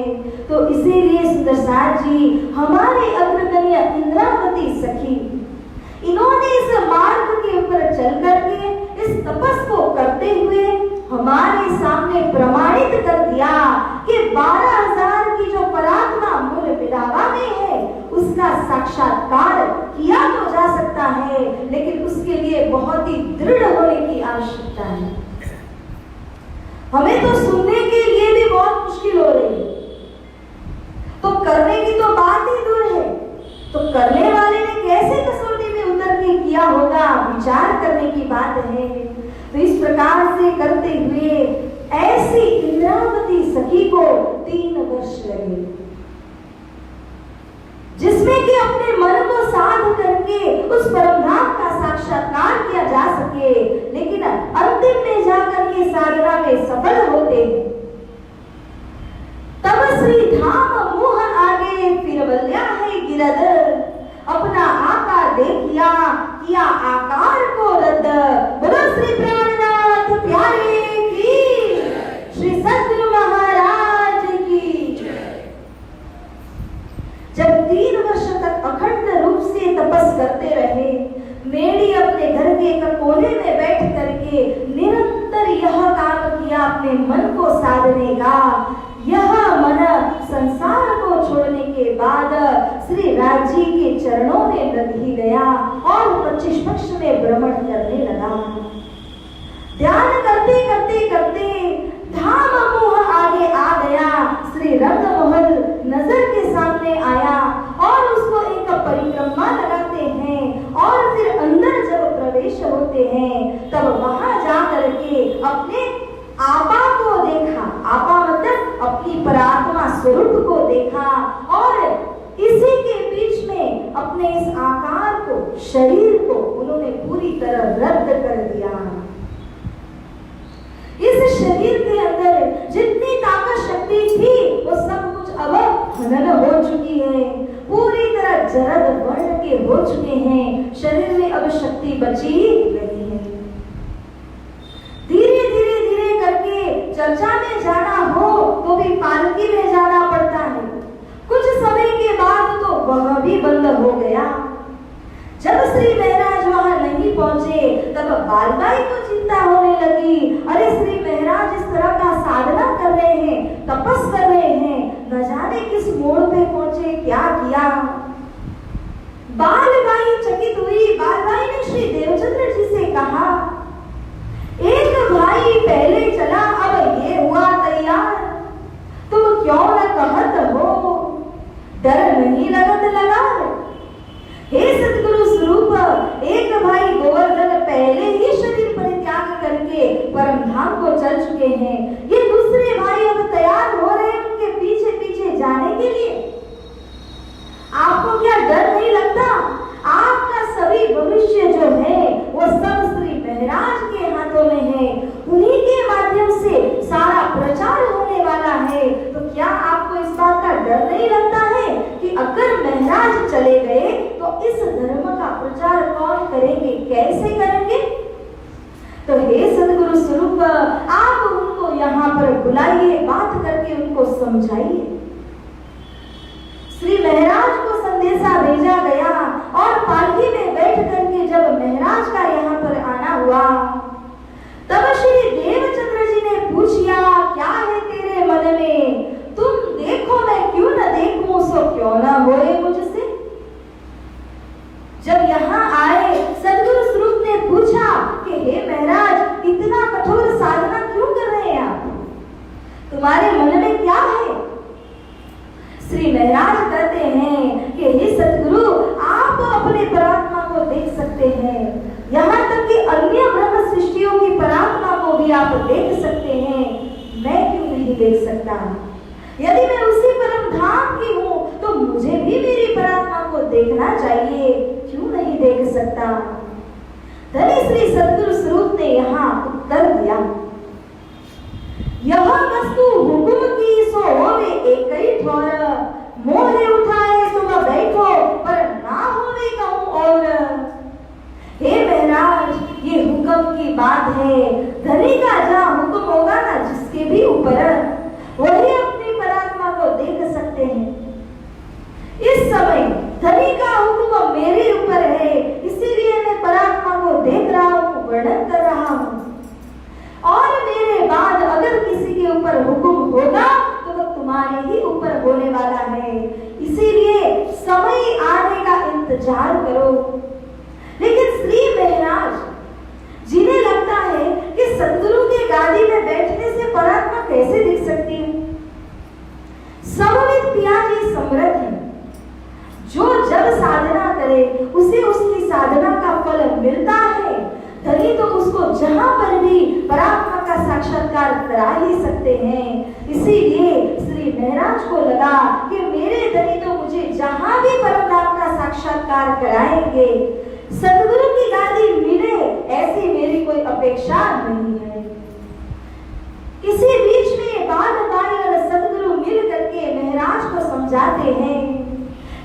तो इसीलिए सुंदर साथ जी, हमारे अग्रगण्य इंद्रावती सखी, इन्होंने इस मार्ग के ऊपर चल करके इस तपस को करते हुए हमारे सामने प्रमाणित कर दिया कि 12,000 की जो परात्मा मूल विदावा में है, उसका साक्षात्कार किया तो जा सकता है, लेकिन उसके लिए बहुत ही दृढ़ होने की आवश्यकता है। हमें तो सुनने के लिए भी बहुत मुश्किल हो रही है, तो करने की तो बात ही दूर है। तो करने वाले ने कैसे कसौटी में उतर के किया होगा, विचार करने की बात है। तो इस प्रकार से करते हुए ऐसी इंद्रावती सखी को 3 वर्ष लगे, जिसमें कि अपने मन को साध करके उस परमधाम का साक्षात्कार किया जा सके, लेकिन अंतिम में जाकर के साधना में सफल होते हैं। तब श्री धाम मुह आगे फिर बल्या है गिरद, अपना आकार देखिया किया आकार को रद्द। बोलो श्री प्राणनाथ प्यारे की, श्री सद्गुरु महाराज की। जब 3 वर्ष तक अखंड रूप से तपस करते रहे, मेरी अपने घर के एक कोने में बैठ करके निरंतर यह काम किया अपने मन को साधने का। यह मन संसार को छोड़ने के बाद श्री राज जी के चरणों में लग ही गया और 25 पक्ष में भ्रमण करने लगा। ध्यान करते करते करते धाम मुह आगे आ गया। श्री रंग महल नजर के सामने आया और उसको एक परिक्रमा लगाते हैं और फिर अंदर जब प्रवेश होते हैं, तब वहां जा करके अपने आपा को देखा। आपा मतलब अपनी परात्मा स्वरूप को देखा और इसी के बीच में अपने इस आकार को, शरीर को उन्होंने पूरी तरह रद्द कर दिया। इस शरीर के अंदर जितनी ताकत शक्ति थी, वो सब कुछ अब हनन हो चुकी है, पूरी तरह जरद वर्ण के हो चुके हैं। शरीर में अब शक्ति बची नहीं है। धीरे धीरे धीरे करके चर्चा में जाना हो तो भी पालकी में जाना पड़ता है। कुछ समय के बाद तो वह भी बंद हो गया। जब श्री महाराज वहां नहीं पहुंचे, तब बालबाई को चिंता होने लगी। अरे श्री महाराज इस तरह का साधना कर रहे हैं, तपस कर रहे हैं, न जाने किस मोड़ पे पहुंचे, क्या किया। बालबाई चकित हुई। बालबाई ने श्री देवचंद्र जी से कहा, एक भाई पहले चला, अब ये हुआ तैयार, तुम क्यों न कहत हो, डर नहीं लगत लगा। हे सतगुरु स्वरूप, एक भाई गोवर्धन पहले ही शरीर परित्याग करके परम धाम को चल चुके हैं, ये दूसरे भाई अब तैयार हो रहे हैं उनके पीछे पीछे जाने के लिए। आपको क्या डर नहीं लगता? आपका सभी भविष्य जो है वो सब श्री महाराज के हाथों में है, उन्हीं के माध्यम से सारा प्रचार होने वाला है। तो क्या आपको इस बात का डर नहीं लगता है कि अगर महाराज चले गए तो इस धर्म का प्रचार कौन करेंगे, कैसे करेंगे? तो हे सद्गुरु स्वरूप, आप उनको यहाँ पर बुलाइए, बात करके उनको समझाइए। श्री महाराज को संदेशा भेजा गया और पालकी में बैठ करके जब महाराज का यहाँ पर आना हुआ, तब श्री देवचंद्र जी ने पूछा, क्या है तेरे मन में? तुम देखो, मैं क्यों न देखूं, सो क्यों न होए मुझसे। जब यहाँ आए, सद्गुरु स्वरूप ने पूछा कि हे महाराज, इतना कठोर साधना क्यों कर रहे हैं आप? तुम्हारे मन में क्या है? श्री महाराज कहते हैं कि हे सद्गुरु, आप अपने परात्मा को देख सकते हैं, यहाँ तक कि अन्य ब्रह्म सृष्टियों की परात्मा को भी आप देख सकते हैं, मैं क्यों नहीं देख सकता? यदि मैं उसी परम धाम की हूँ तो मुझे भी मेरी परात्मा को देखना चाहिए, क्यों नहीं देख सकता? धनी श्री सद्गुरु स्वरूप ने यहाँ उत्तर दिया, ठोर, मोहे उठाए तुम बैठो पर ना होवे कहूं और। हे महाराज, ये हुक्म की बात है, धनी का जहाँ हुक्म होगा ना जिसके भी ऊपर, वही अपनी परात्मा को देख सकते हैं। इस समय धनी का हुक्म मेरे ऊपर है, इसीलिए मैं परात्मा को देख रहा हूँ, वर्णन कर रहा हूँ। और मेरे बाद अगर किसी के ऊपर हुक्म होगा तो वो तुम्हारे ही ऊपर होने वाला है, इसीलिए समय आने का इंतजार करो। लेकिन श्री महाराज, जिन्हें लगता है कि सद्गुरु के गादी में बैठने से परात्मा कैसे दिख सकती है, समवित पियाजी समृद्ध है। जो जब साधना करे उसे उसकी साधना का फल मिलता है, धनी तो उसको जहां पर भी परात्मा का साक्षात्कार करा ही सकते हैं। इसीलिए श्री महाराज को लगा कि मेरे धनी तो मुझे जहां भी परमधाम का साक्षात्कार कराएंगे, सद्गुरु की गादी मिले ऐसी मेरी कोई अपेक्षा नहीं है। किसी बीच में बाल-बाई और सद्गुरु मिल करके महाराज को समझाते हैं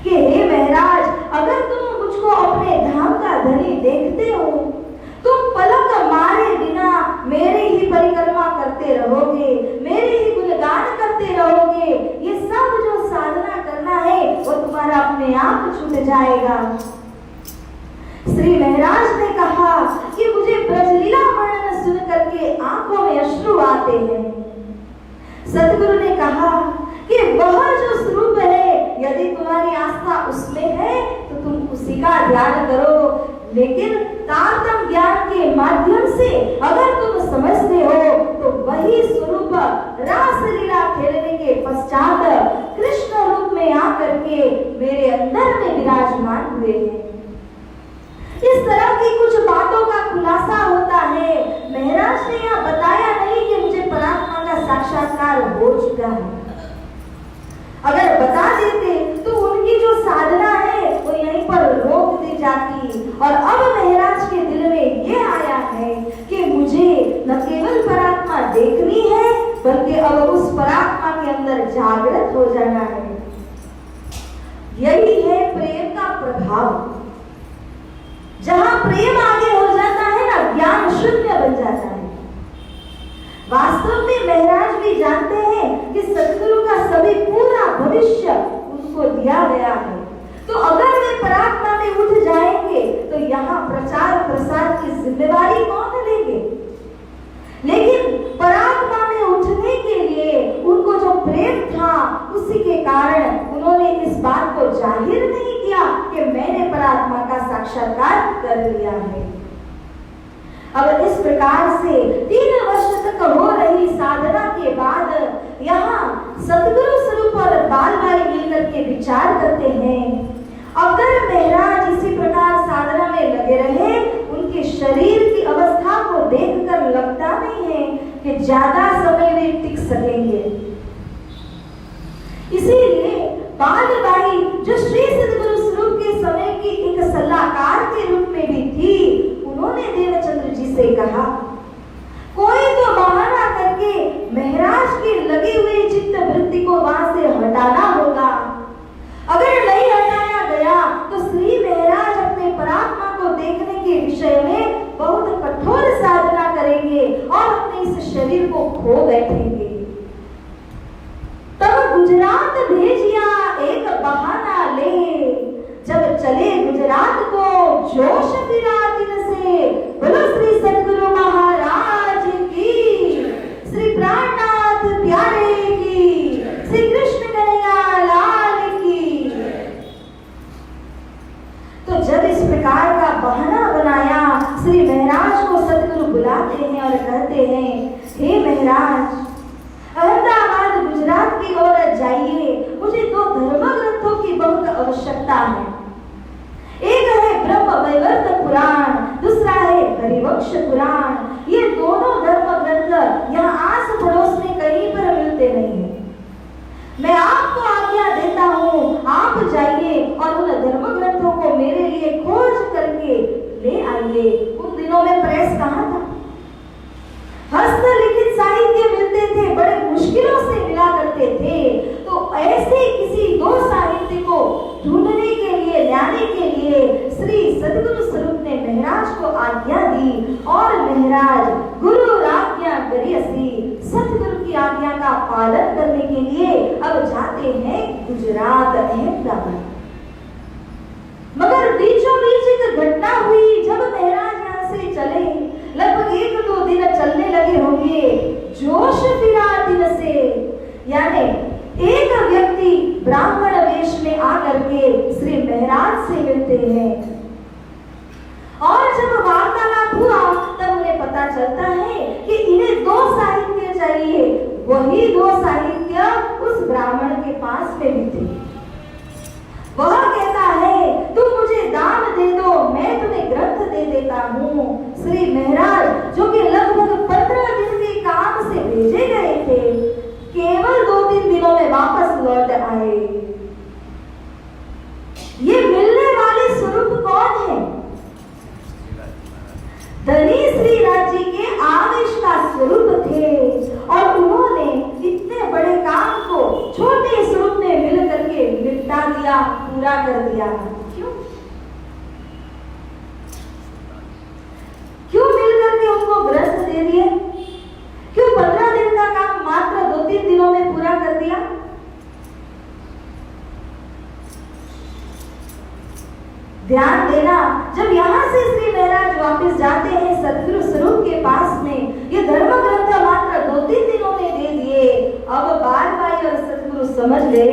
कि हे महाराज, अगर तुम मुझको अपने धाम का धनी देखते हो, तुम पलक मारे बिना मेरे ही परिक्रमा करते रहोगे, मेरे ही गुणगान करते रहोगे, ये सब जो साधना करना है वो तुम्हारा अपने आप छूट जाएगा। श्री महाराज ने कहा कि मुझे ब्रजलीला वर्णन सुन करके आंखों में अश्रु आते हैं। सद्गुरु ने कहा कि वह जो स्वरूप है, यदि तुम्हारी आस्था उसमें है तो तुम उसी का ध्यान करो, लेकिन तारतम्य ज्ञान के माध्यम से अगर तुम समझते हो तो वही स्वरूप रासलीला खेलने के पश्चात कृष्ण रूप में आकर के मेरे अंदर में विराजमान हुए हैं। इस तरह की कुछ बातों का खुलासा होता है। महाराज ने यहाँ बताया नहीं कि मुझे परात्मा का साक्षात्कार हो चुका है। अगर बता देते तो उनकी जो साधना है वो यहीं पर रोक दी जाती। और अब महाराज के दिल में ये आया है कि मुझे न केवल परात्मा देखनी है, बल्कि अब उस परात्मा के अंदर जागृत हो जाना है। यही है प्रेम का प्रभाव। जहां प्रेम आगे हो जाता है ना, ज्ञान शून्य बन जाता है। वास्तव में महाराज भी जानते हैं कि सद्गुरु का सभी पूरा भविष्य उनको दिया गया है, तो अगर वे परात्मा में उठ जाएंगे तो यहाँ प्रचार प्रसार की जिम्मेवारी कौन लेंगे? लेकिन परात्मा में उठने के लिए उनको जो प्रेम था, उसी के कारण उन्होंने इस बात को जाहिर नहीं किया कि मैंने परात्मा का साक्षात्कार कर लिया है। अब इस प्रकार से 3 वर्ष तक हो रही साधना के बाद यहाँ सद्गुरु स्वरूप और बाल-बाई मिलकर के विचार करते हैं, अगर महाराज इसी प्रकार साधना में लगे रहे, उनके शरीर की अवस्था को देखकर लगता नहीं है कि ज्यादा समय वे टिक सकेंगे। इसीलिए बाल-बाई जो श्री सद्गुरु स्वरूप के समय की एक सलाहकार के रूप में भी थी, उन्होंने देवचंद्र जी से कहा, कोई तो बहाना करके महाराज की लगी हुई चित्त वृत्ति को वहां से हटाना होगा। अगर नहीं हटाया गया तो श्री महाराज अपने परात्मा को देखने के विषय में बहुत कठोर साधना करेंगे और अपने इस शरीर को खो बैठेंगे। तब गुजरात भेजिया एक बहाना ले, जब चले गुजरात को जोश फिरा दिन से, बोलो श्री सद्गुरु महाराज की, श्री प्राणनाथ प्यारे की, श्री कृष्ण कन्हैया लाल की। तो जब इस प्रकार का बहाना बनाया, श्री महाराज को सद्गुरु बुलाते हैं और कहते हैं, हे महाराज, अहमदाबाद गुजरात की ओर जाइए, मुझे 2 धर्म ग्रंथों की बहुत आवश्यकता है। एक है ब्रह्म वैवर्त पुराण, दूसरा है हरिवंश पुराण। ये दोनों धर्म ग्रंथ यहाँ आस पड़ोस में कहीं पर मिलते नहीं है। मैं आपको आज्ञा देता हूँ, आप जाइए और उन धर्म ग्रंथों को मेरे लिए खोज करके ले आइए। उन दिनों में प्रेस कहाँ था? हस्तलिखित साहित्य मिलते थे, बड़े मुश्किलों से मिला करते थे। तो ऐसे सतगुरु स्वरूप ने महाराज को आज्ञा दी और महाराज गुरु आज्ञा करियसी सतगुरु की आज्ञा का पालन करने के लिए अब जाते हैं गुजरात अहमदाबाद। मगर बीचों बीच एक घटना हुई। जब महाराज यहाँ से चले लगभग 1-2 दिन चलने लगे होंगे, जोश फिरा दिन से, यानी एक व्यक्ति ब्राह्मण वेश में आकर के श्री महाराज से मिलते हैं और जब वार्तालाप हुआ तब उन्हें पता चलता है कि इन्हें 2 साहित्य चाहिए। वही 2 साहित्य उस ब्राह्मण के पास में भी थे। वह कहता है तुम मुझे दान दे दो, मैं तुम्हें ग्रंथ दे देता हूँ। श्री महाराज जो कि लगभग 15 दिन के काम से भेजे गए थे, केवल 2-3 दिनों में वापस लौट आए। ये मिलने वाले स्वरूप कौन है? धनी श्री राज जी के आवेश का स्वरूप थे और उन्होंने इतने बड़े काम को छोटे स्वरूप में मिल करके निपटा दिया, पूरा कर दिया। क्यों मिल करके उनको ग्रंथ दे दिए? क्यों 15 दिन का काम मात्र 2-3 दिनों में पूरा कर दिया? ध्यान देना, जब यहाँ से श्री महाराज वापस जाते हैं सतगुरु स्वरूप के पास में, ये धर्म ग्रंथ मात्र 2-3 दिनों में दे दिए। अब बाल भाई और सतगुरु समझ ले,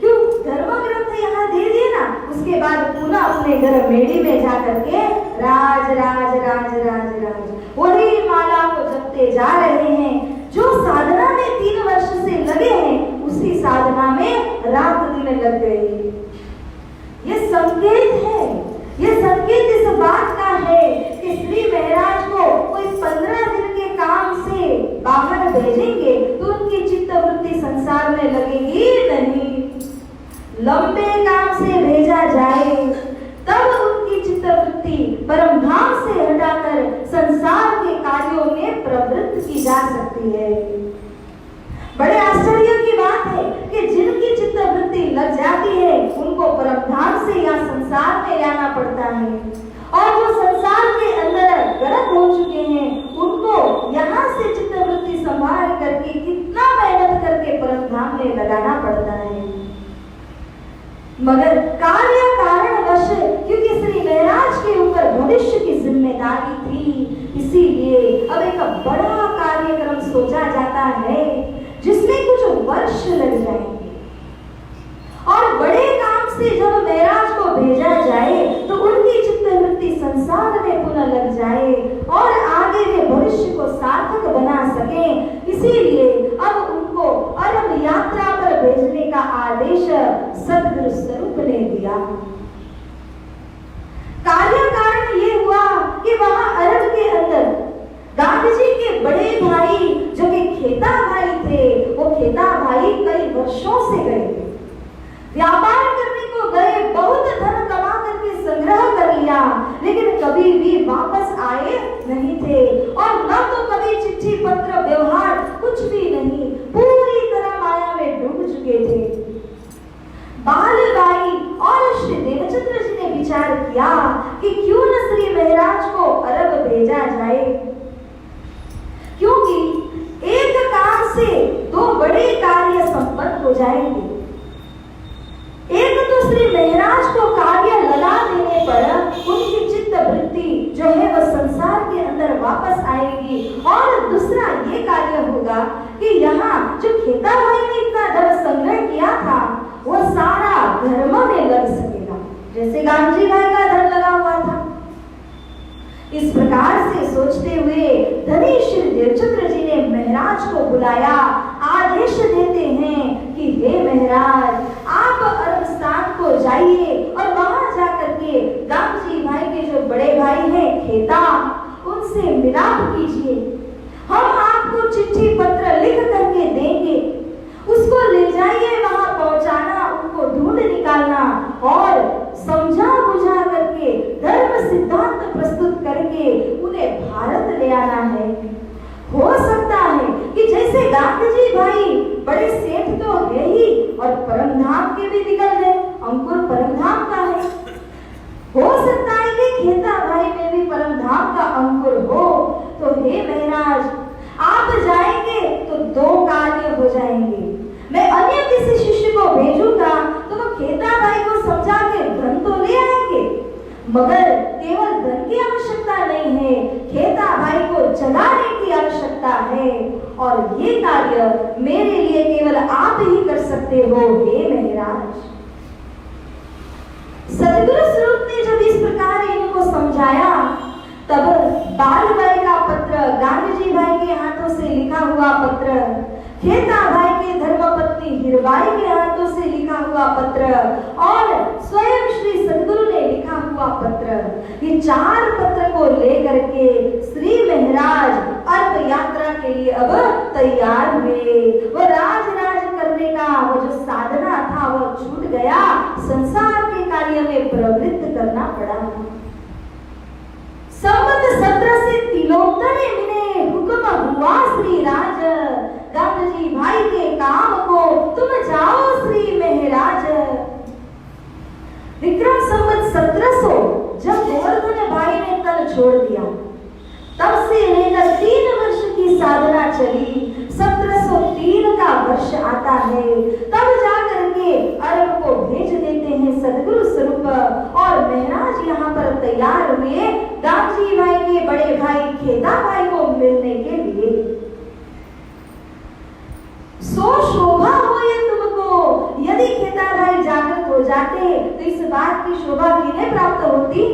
क्यों धर्म ग्रंथ यहाँ दे दिए ना, उसके बाद पुनः अपने घर मेड़ी में जा करके राज राज राज राज राज वही माला को जपते जा रहे हैं। जो साधना में 3 वर्ष से लगे हैं, उसी साधना में रात दिन लग गई। ये संकेत है, ये संकेत इस बात का है कि श्री महाराज को कोई 15 दिन के काम से बाहर भेजेंगे तो उनकी चित्त वृत्ति संसार में लगेगी नहीं। लंबे काम से भेजा जाए तब उनकी चित्त वृत्ति परम धाम से हटाकर संसार के कार्यों में प्रवृत्त की जा सकती है। बड़े आश्चर्य की बात है कि जिनकी चित्त वृत्ति लग जाती है उनको परम धाम से या संसार में लाना पड़ता है, और जो संसार के अंदर गर्क हो चुके हैं उनको यहाँ से चित्त वृत्ति संभाल करके कितना मेहनत करके परम धाम में लगाना पड़ता है। मगर कार्य कारणवश, क्योंकि श्री महाराज के ऊपर भविष्य की जिम्मेदारी थी, इसीलिए अब एक बड़ा कार्यक्रम सोचा जाता है जिसमें कुछ वर्ष लग जाएंगे। और बड़े काम से जब महाराज को भेजा जाए तो उनकी चित्त वृत्ति संसार में पुनः लग जाए और आगे वे भविष्य को सार्थक बना सके। इसीलिए अब उनको अरब यात्रा पर भेजने का आदेश सतगुरु स्वरूप ने दिया। कार्य कारण ये हुआ कि वहां अरब के अंदर गांधी जी के बड़े भाई जो कि खेता भाई थे, वो खेता भाई कई वर्षों से गए थे, व्यापार करने को गए, बहुत धन कमा करके संग्रह कर लिया, लेकिन कभी भी वापस आए नहीं थे और न तो कभी चिट्ठी पत्र व्यवहार कुछ भी नहीं, पूरी तरह माया में डूब चुके थे। बालबाई और श्री देवचंद्र जी ने विचार किया कि क्यों न श्री महाराज को अरब भेजा जाए, क्योंकि एक काम से 2 बड़े कार्य संपन्न हो जाएंगे। एक तो श्री महाराज को कार्य लगा देने पर उनकी चित्त वृत्ति जो है वह संसार के अंदर वापस आएगी, और दूसरा ये कार्य होगा कि यहाँ जो खेता भाई ने इतना धन संग्रह किया था वो सारा धर्म में लग सकेगा, जैसे गांधी भाई का धन लगा हुआ था। इस प्रकार से सोचते हुए धनी श्री देवचंद्र जी ने महाराज को बुलाया, आदेश देते हैं कि हे महाराज, आप अरबस्तान को जाइए और वहां जाकर के गांधी भाई के जो बड़े भाई हैं खेता, उनसे मिलाप कीजिए। हम आपको चिट्ठी पत्र लिख करके देंगे, उसको ले जाइए, वहां पहुंचाना, उनको ढूंढ निकालना और समझा बुझा करके धर्म सिद्धांत प्रस्तुत करके उन्हें भारत ले आना है। हो सकता है कि जैसे गांधी जी भाई बड़े सेठ तो है ही और परमधाम के भी निकल गए, अंकुर परमधाम का है। हो सकता है कि खेता भाई में भी परम धाम का अंकुर हो, तो हे महाराज आप जाएंगे तो दो कार्य हो जाएंगे। मैं अन्य किसी शिष्य को भेजूंगा तो वो खेता भाई को समझा के धन तो ले आएंगे, मगर केवल धन की आवश्यकता नहीं है, खेता भाई को जगाने की आवश्यकता है। और ये कार्य मेरे लिए केवल आप ही कर सकते हो हे महाराज। सदगुरु स्वरूप ने जब इस प्रकार इनको समझाया, तब बालूबाई का पत्र, गांधी जी भाई के हाथों से लिखा हुआ पत्र, खेता भाई के धर्मपत्नी हीरबाई के हाथों से लिखा हुआ पत्र और स्वयं श्री सदगुरु ने लिखा हुआ पत्र, ये चार पत्र को लेकर के श्री महाराज अर्थ यात्रा के लिए अब तैयार हुए। वो राज करने का वो जो साधना था वो छूट गया, संसार के कार्य में प्रवृत्त करना पड़ा। संवत 17 से तिलोत्तरे मिले, हुक्म हुआ श्री राज, गांधी जी भाई के काम को तुम जाओ श्री महाराज। विक्रम संवत 1700 जब गोवर्धन भाई ने तन छोड़ दिया, तब से लेकर 3 वर्ष की साधना चली। 1703 का वर्ष आता है, तब जाकर के अरब को भेज देते हैं सदगुरु स्वरूप, और महाराज यहाँ पर तैयार हुए गांधी भाई के बड़े भाई खेता भाई को मिलने के लिए। सो शोभा हो ये तुमको, यदि खेता भाई जागृत हो जाते तो इस बात की शोभा किन्हें प्राप्त होती?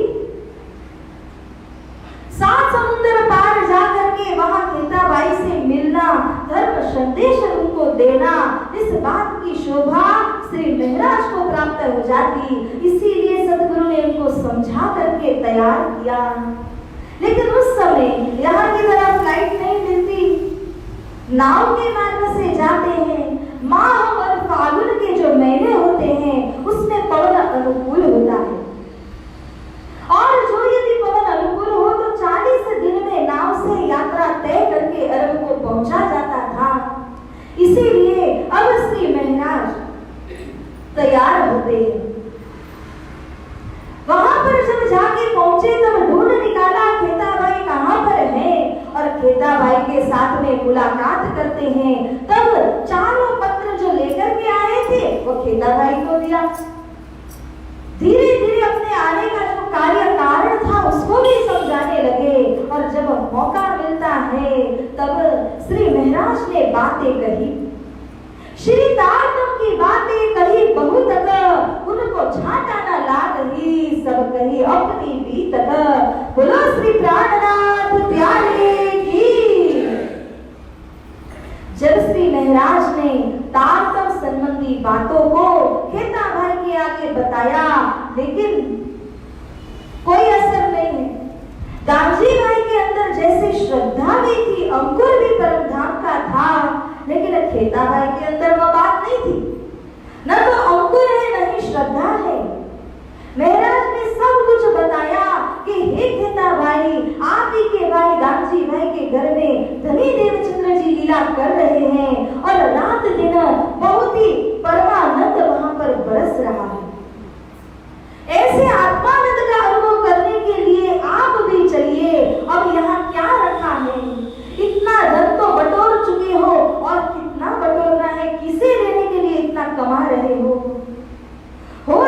7 समुद्र पार जाकर के वहां खेता भाई से मिलना, धर्म संदेश उनको देना, इस बात की शोभा श्री महाराज को प्राप्त हो जाती। इसीलिए सदगुरु ने उनको समझा करके तैयार किया। लेकिन उस समय यहाँ की तरह फ्लाइट नहीं मिलती, नाव के मार्ग से जाते हैं। माह और फागुन के जो महीने होते हैं उसमें पवन अनुकूल होता है, और जो यदि पवन अनुकूल हो तो 40 दिन में नाव से यात्रा तय करके अरब को पहुंचा जाता था। इसीलिए अब श्री महाराज तैयार होते हैं। वहां पर जब जाके पहुंचे तब ढूंढ निकाला खेता भाई कहाँ पर है, और खेता भाई के साथ में मुलाकात करते हैं। तब चारों पत्र जो लेकर के आए थे वो खेता भाई को दिया। धीरे धीरे अपने आने का जो कार्य कारण था उसको भी समझाने लगे, और जब मौका मिलता है तब श्री महाराज ने बातें कही। श्री तारतम की बातें कही बहुत तक, उनको छाटा न लागही, सब कही अपनी बीत तक। बोलो श्री प्राणनाथ प्यारे की। जब श्री महाराज ने तारतम संबंधी बातों को खेता भाई के आगे बताया, लेकिन कोई असर नहीं है। गांधी भाई के अंदर जैसे श्रद्धा भी थी, अंकुर भी परमधाम का था, लेकिन खेता भाई के अंदर वो बात नहीं थी। न तो अंकुर है न ही श्रद्धा है। महाराज ने सब कुछ बताया कि हे खेता भाई, आप ही के भाई गांधी भाई के घर में धनी देवचंद्र जी लीला कर रहे हैं, और रात दिन बहुत ही परमानंद वहां पर बरस रहा है। ऐसे आत्मानंद का अनुभव करने के लिए आप भी चलिए। अब यहाँ क्या रखा है? इतना धन तो बटोर चुके हो, और कितना बटोरना है? किसे देने के लिए इतना कमा रहे हो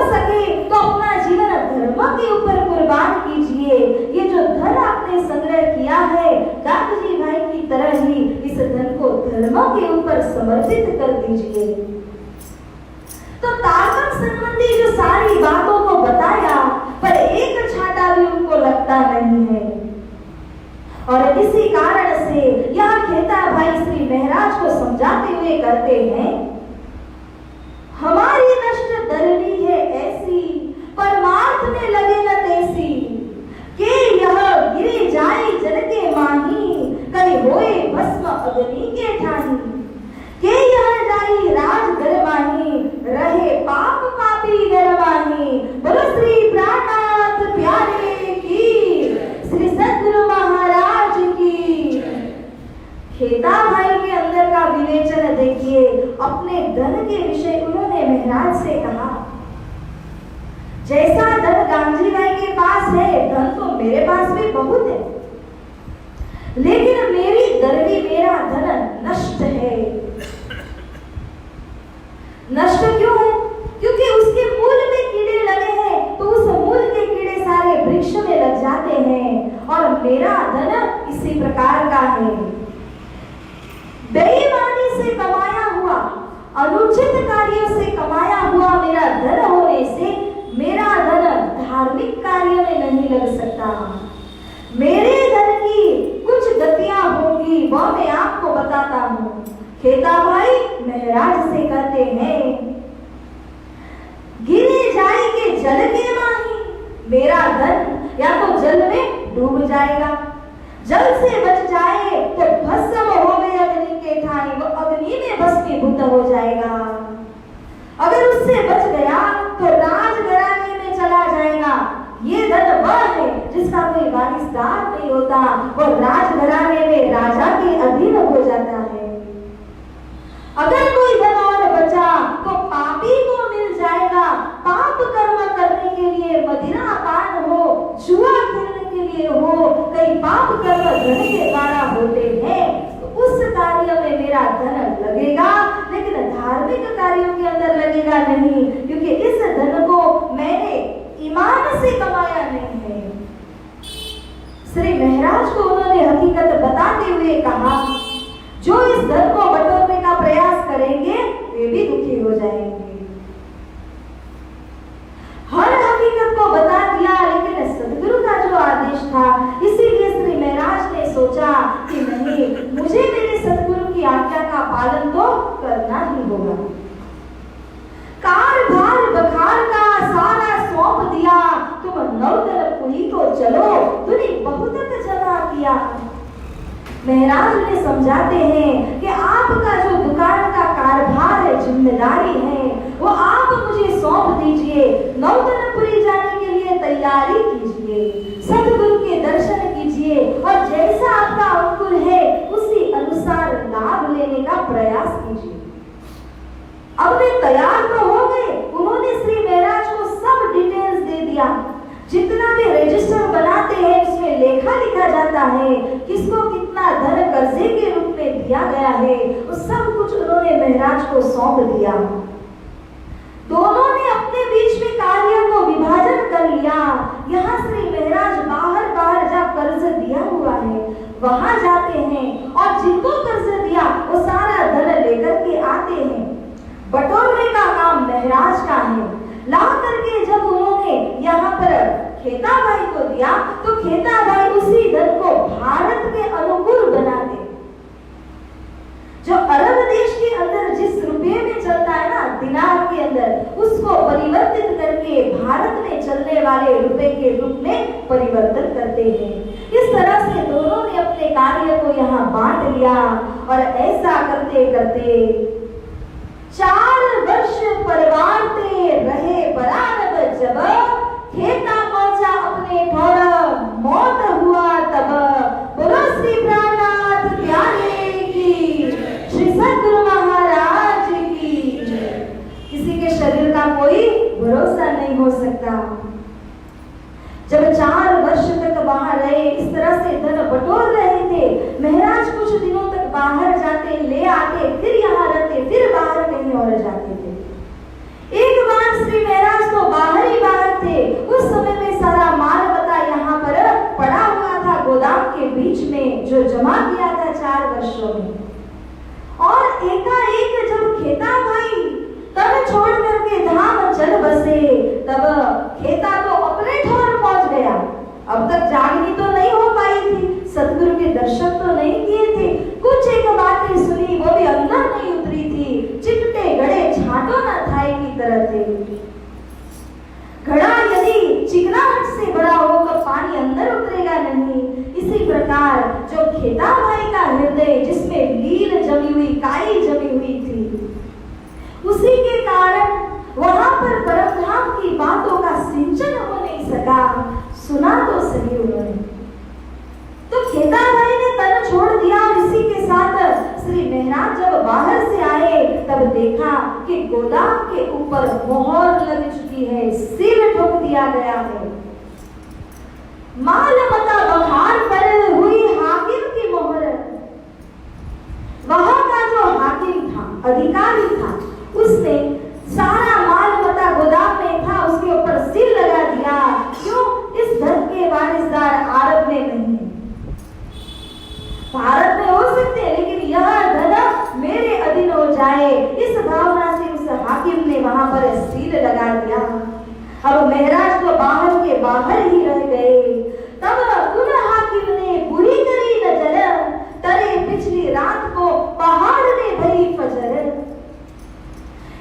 सके तो अपना जीवन धर्म के ऊपर कुर्बान कीजिए। ये जो धन आपने संग्रह किया है, गांधी भाई की तरह ही इस धन को धर्म के ऊपर समर्पित कर दीजिए। तो तारतम संबंधी जो सारी बातों को बताया, पर एक छाटा भी उनको लगता नहीं है, और इसी कारण से यह खेता भाई श्री महाराज को समझाते हुए कहते हैं, हमारी नष्ट धरनी है ऐसी, परमार्थ में लगे न तैसी, के यह गिरे जाए जन के माही, कहीं होए भस्म अग्नि के ठाही, के यह जाई राज गरमाही, रहे पाप पापी गरमाही। बोलो श्री प्राणनाथ प्यारे की, श्री सद्गुरु महाराज की। खेता भाई के अंदर का विवेचन देखिए। अपने धन के विषय उन्होंने महाराज से कहा, जैसा धन गांधी भाई के पास है, धन तो मेरे पास भी बहुत है, लेकिन मेरी दरवी, मेरा धन नष्ट है। नष्ट क्यों है? क्योंकि उसके मूल में कीड़े लगे हैं, तो उस मूल के कीड़े सारे वृक्ष में लग जाते हैं, और मेरा धन इसी प्रकार का है। बेईमानी से कमाया हुआ, अनुचित कार्यों से कमाया हुआ मेरा धन होने से मेरा धन धार्मिक कार्य में नहीं लग सकता। मेरे धन की कुछ गतियां होंगी, वह मैं आपको बताता हूँ। खेता भाई महाराज से कहते हैं, गिरे जाएंगे जल के माही, मेरा धन या तो जल में डूब जाएगा, जल से बच जाए तो भस्म हो गए अग्नि के ठाई, वो अग्नि में भस्मीभूत हो जाएगा। अगर उससे बच गया तो राजघराने में चला जाएगा। ये धन वह है जिसका कोई वारिसदार नहीं होता, वो राजघराने में राजा के अधीन हो जाता है। अगर कोई धन और बचा तो पापी को मिल जाएगा। पाप कर्म करने के लिए मदिरा पान हो, जुआ खेलने के लिए हो, कई पाप कर्म धन के द्वारा होते हैं, तो उस कार्य में मेरा धन लगेगा, लेकिन धार्मिक कार्यों के अंदर लगेगा नहीं, क्योंकि इस धन को मैंने ईमान से कमाया नहीं है। श्री महाराज को उन्होंने हकीकत बताते हुए कहा, जो इस धन को बटोरने का प्रयास करेंगे वे भी दुखी हो जाएंगे। हर हकीकत को बता दिया, लेकिन सदगुरु का जो आदेश था, इसीलिए श्री महाराज ने सोचा कि नहीं, मुझे मेरे सदगुरु की आज्ञा का पालन तो करना ही होगा। कारभार बखार का सारा सौंप दिया, तुम नौतनपुरी को चलो, तूने बहुत जमा किया। महाराज ने समझाते हैं कि आपका जो दुकान का कारभार है, जिम्मेदारी है, वो आप मुझे सौंप दीजिए। नौतनपुरी जाने के लिए तैयारी कीजिए, सदगुरु के दर्शन कीजिए, और जैसा आपका अंकुर है उसी अनुसार लाभ लेने का प्रयास कीजिए। अब वे तैयार तो हो गए। उन्होंने श्री महाराज को सब डिटेल्स दे दिया। जितना भी रजिस्टर बनाते हैं उसमें लेखा लिखा जाता है, किसको कितना धन कर्जे के रूप में दिया गया है, वो सब कुछ उन्होंने महाराज को सौंप दिया। दोनों ने अपने बीच में कार्य को विभाजन कर लिया। यहाँ श्री महाराज बाहर जहाँ कर्ज दिया हुआ है वहां जाते हैं, और जिनको कर्ज दिया वो सारा धन लेकर के आते हैं। बटोरने का काम महाराज का है। ला करके जब उन्होंने यहाँ पर खेता भाई को दिया, तो खेता भाई उसी धन को भारत के अनुकूल बना दे। जो अरब देश के अंदर जिस रुपये में चलता है ना, दिनार के अंदर, उसको परिवर्तित करके भारत में चलने वाले रुपए के रूप में परिवर्तन करते हैं। इस तरह से दोनों ने अपने कार्य को यहाँ बांट लिया, और ऐसा करते करते 4 वर्ष परवारते रहे बराबर। जब खेता पहुंचा अपने ठौर, मौत हुआ तब। बोलो श्री प्राणनाथ प्यारे की, श्री सद्गुरु महाराज की। किसी के शरीर का कोई भरोसा नहीं हो सकता। जब 4 वर्ष तक वहां रहे, इस तरह से धन बटोर रहे थे। महाराज कुछ दिनों तक बाहर जाते, ले आते, फिर यहाँ रहते, फिर बाहर कहीं और जाते थे। एक बार श्री महाराज तो बाहर ही बाहर थे। उस समय में सारा माल बता यहाँ पर पड़ा हुआ था गोदाम के बीच में, जो जमा किया था 4 वर्षों में। और एकाएक जब खेता भाई तब छोड़ करके धाम चल बसे, तब खेता तो अपने ठौर पहुंच गया। अब तक जागनी तो नहीं हो पाई थी, सदगुरु के दर्शन तो नहीं किए थे, कुछ एक बातें सुनी, वो भी अंदर नहीं उतरी थी। चिपटे घड़े छाटो न थाई की तरह थे। घड़ा यदि चिकनाहट से बड़ा हो तो पानी अंदर उतरेगा नहीं। इसी प्रकार जो खेता भाई का हृदय, जिसमें लील जमी हुई, काई जमी हुई थी, उसी के कारण वहां पर परमधाम की बातों का सिंचन हो नहीं सका। सुना तो सही उन्होंने, तो खेता भाई ने तन छोड़ दिया। और इसी के साथ श्री महाराज जब बाहर से आए, तब देखा कि कि गोदाम के ऊपर मोहर लग चुकी है, सील ठोक दिया गया है। मालमता बखार पर हुई हाकिम की मोहर। वहां का जो हाकिम था, अधिकारी था, उसने सारा मालमता गोदाम में था उसके ऊपर सील लगा दिया। क्यों? इस धन के वारिसदार अरब में नहीं है। भारत में हो सकते हैं, लेकिन यह धन मेरे अधीन हो जाए, इस भावना से उस हाकिम ने वहां पर सील लगा दिया। अब महराज तो बाहर के बाहर ही रह गए। तब उन हाकिम ने बुरी करी नजर, तरे पिछली रात को पहाड़ ने भरी फजर।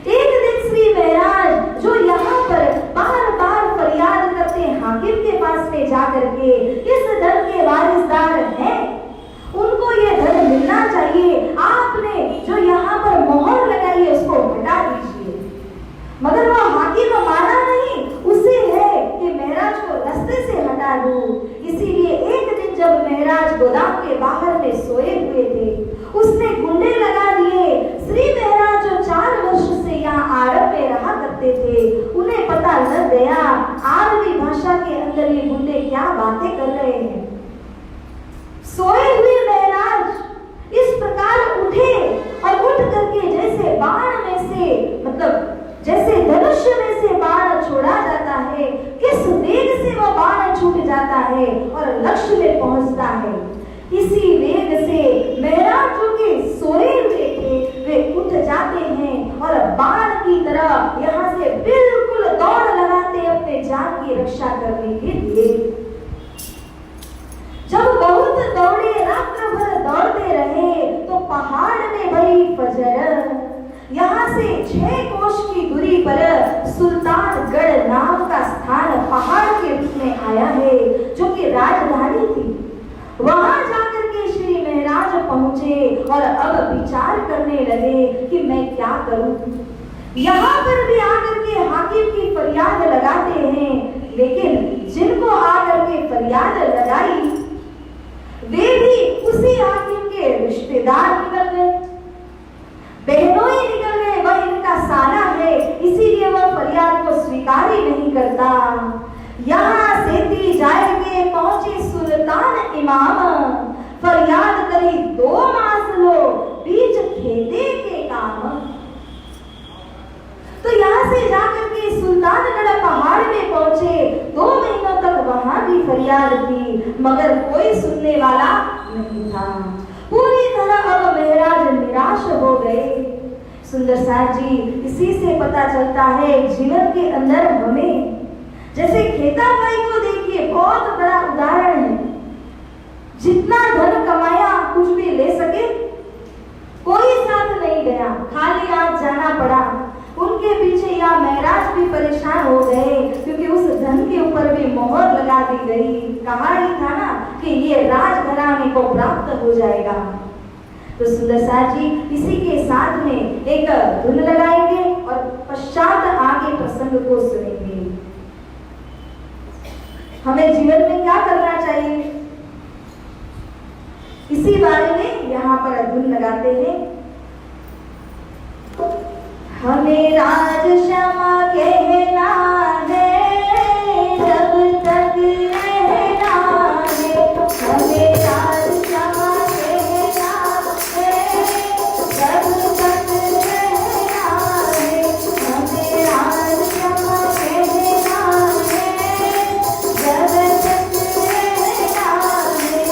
एक दिन श्री महराज जो यहाँ पर बार बार फरियाद करते हाकिम के पास में जाकर के इस धन के वारिसदार हैं, उनको ये धन मिलना चाहिए, आपने जो यहाँ पर मोहर लगाई है उसको हटा दीजिए। मगर वह हाकिम माना नहीं, उसे है कि महराज को रास्ते से हटा दूं। इसीलिए एक दिन जब महराज गोदाम के बाहर में सोए हुए थे, उसने गुंडे लगा दिए। श्री महराज जो 4 वर्ष से यहाँ आरब में रहा करते थे, उन्हें पता लग गया आरबी भाषा के अंदर ये गुंडे क्या बातें कर रहे हैं। सोए हुए महराज इस प्रकार उठे और उठ करके जैसे बाण में से, मतलब जैसे धनुष्य में से बाण छोड़ा जाता है, किस वेग से वो बाण छूट जाता है और लक्ष्य में पहुंचता है, इसी वेग से महराज जो कि सोए हुए थे वे उठ जाते हैं और बाण की तरह यहाँ से बिल्कुल दौड़ लगाते अपने जान की रक्षा करने के लिए। जब बहुत दौड़े, रात्र भर दौड़ते रहे, तो पहाड़ में भरी फजर। यहाँ से 6 कोस की दूरी पर सुल्तानगढ़ नाम का स्थान पहाड़ के रूप में आया है, जो कि राजधानी थी। वहां जाकर के श्री महराज पहुंचे और अब विचार करने लगे कि मैं क्या करूं। यहाँ पर भी आकर के हाकिम की फरियाद लगाते हैं, लेकिन जिनको आकर के फरियाद लगाई वे भी उसी हाकिम के रिश्तेदार निकल गए, बहनोई निकल गए। वह इनका साला है, इसीलिए वह फरियाद को स्वीकार ही नहीं करता। यहाँ से जाएंगे पहुंचे सुल्तान इमाम, फरियाद करी 2 मास लो बीच खेते के काम। तो यहाँ से जाकर के सुल्तानगढ़ पहाड़ में पहुंचे, 2 महीनों तक वहां भी फरियाद की, मगर कोई सुनने वाला नहीं था। पूरी तरह अब महराज निराश हो गए। सुंदर साथ जी, इसी से पता चलता है जीवन के अंदर हमें, जैसे खेता भाई को देखिए, बहुत बड़ा उदाहरण है। जितना धन कमाया कुछ भी ले सके, कोई साथ नहीं गया, खाली हाथ जाना पड़ा। उनके पीछे या महराज भी परेशान हो गए, क्योंकि उस धन के ऊपर भी मोहर लगा दी गई। कहा ही था ना कि ये राजघराने को प्राप्त हो जाएगा। तो सुंदर साथ जी, इसी के साथ में एक धुन लगाएंगे और पश्चात आगे प्रसंग को सुनेंगे। हमें जीवन में क्या करना चाहिए, इसी बारे में यहाँ पर धुन लगाते हैं। हमें राज क्षमा कहना है, जब तक रहना है। हमें राज क्षमा कहना है, जब तक रहना है। हमें राज क्षमा कहना है, जब तक रहना है।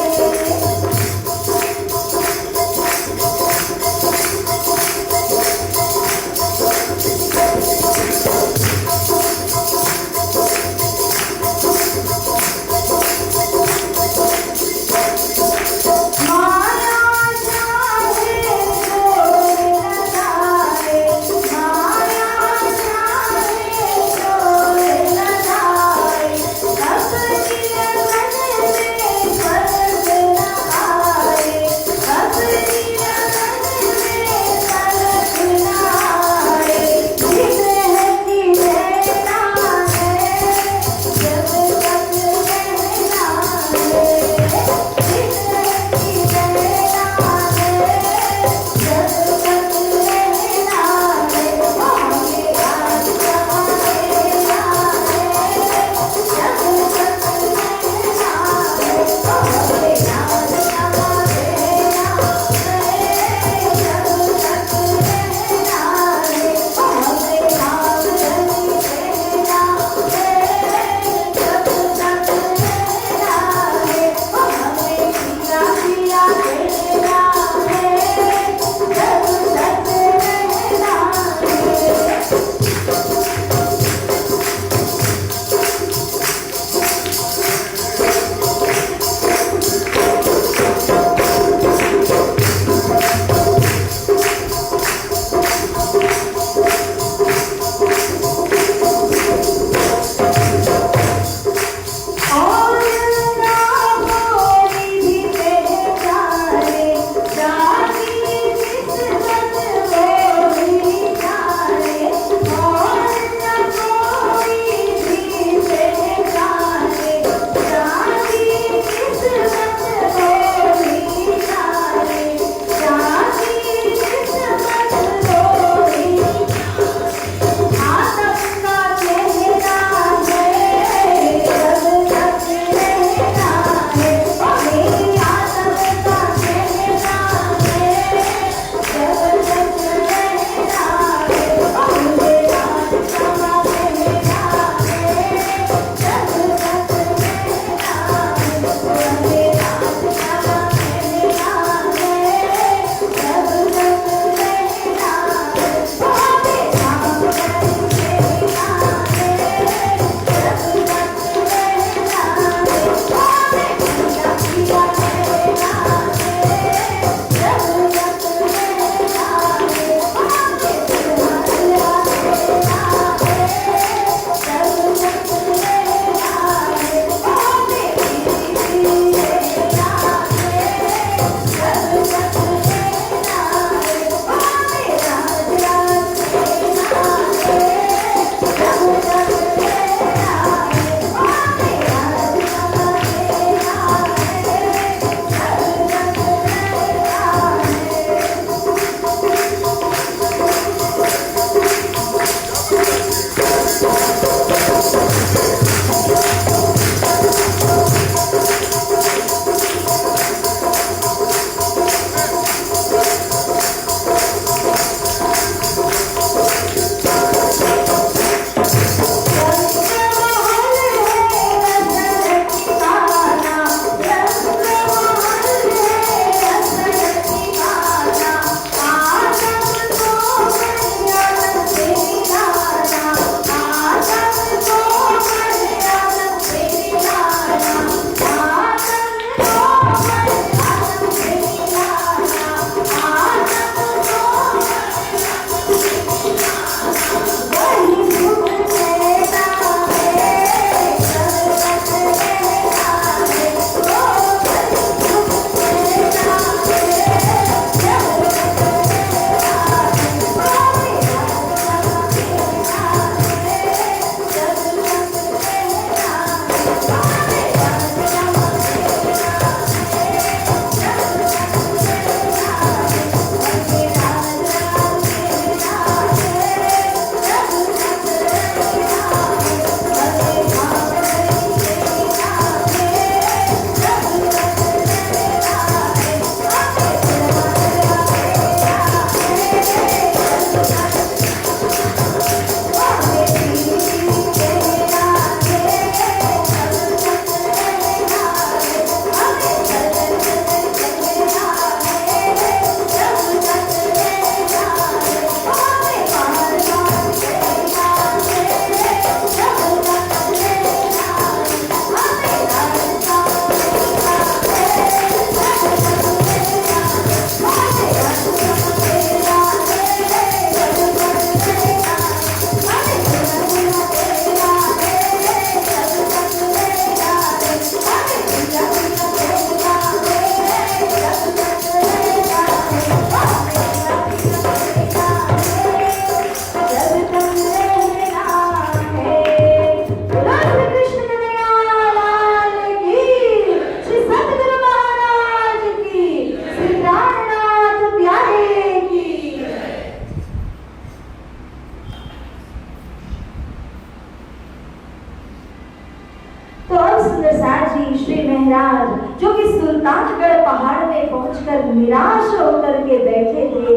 पहुंचकर निराश होकर के बैठे थे,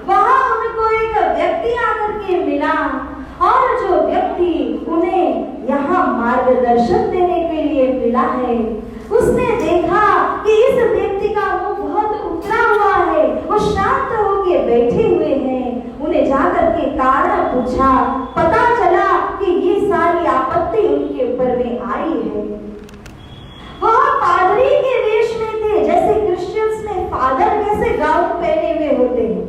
वहां उनको एक व्यक्ति आकर के मिला और जो व्यक्ति उन्हें यहाँ मार्गदर्शन देने के लिए मिला है, उसने देखा कि इस व्यक्ति का मुंह बहुत उतरा हुआ है, वो शांत होकर बैठे हुए हैं। उन्हें जाकर के कारण पूछा, पता चला कि ये सारी आपत्ति उनके ऊपर में आई है। वह पादरी के वेश में थे, जैसे क्रिश्चियंस में फादर कैसे गाउन पहने हुए होते हैं,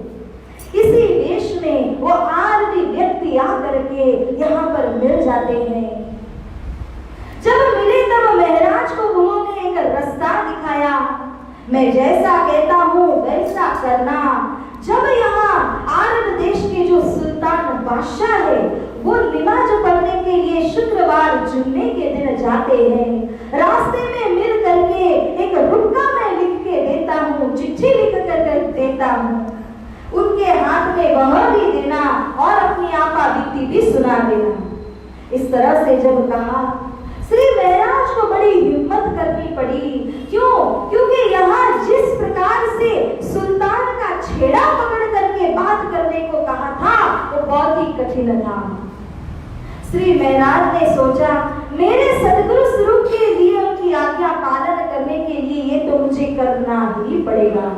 इसी वेश में वो आदमी व्यक्ति आकर के यहाँ पर मिल जाते हैं। जब मिले तब महाराज को उन्होंने एक रास्ता दिखाया, मैं जैसा कहता हूँ वैसा करना। जब यहाँ अरब देश के जो सुल्तान बादशाह है, वो नमाज पढ़ने के लिए शुक्रवार जुम्मे के दिन जाते हैं। रास्ते में मिल करके एक रुक्का मैं लिख के देता हूँ, चिट्ठी लिख कर देता हूँ, उनके हाथ में वह भी देना और अपनी आपा बीती भी सुना देना। इस तरह से जब कहा, श्री महाराज को बड़ी हिम्मत करनी पड़ी। क्यों? क्योंकि यहाँ जिस प्रकार से सुल्तान का छेड़ा पकड़ करके बात करने को कहा था, वो बहुत ही कठिन था। श्री महाराज ने सोचा, मेरे सदगुरु स्वरूप के लिए उनकी आज्ञा पालन करने के लिए ये तो मुझे करना ही पड़ेगा।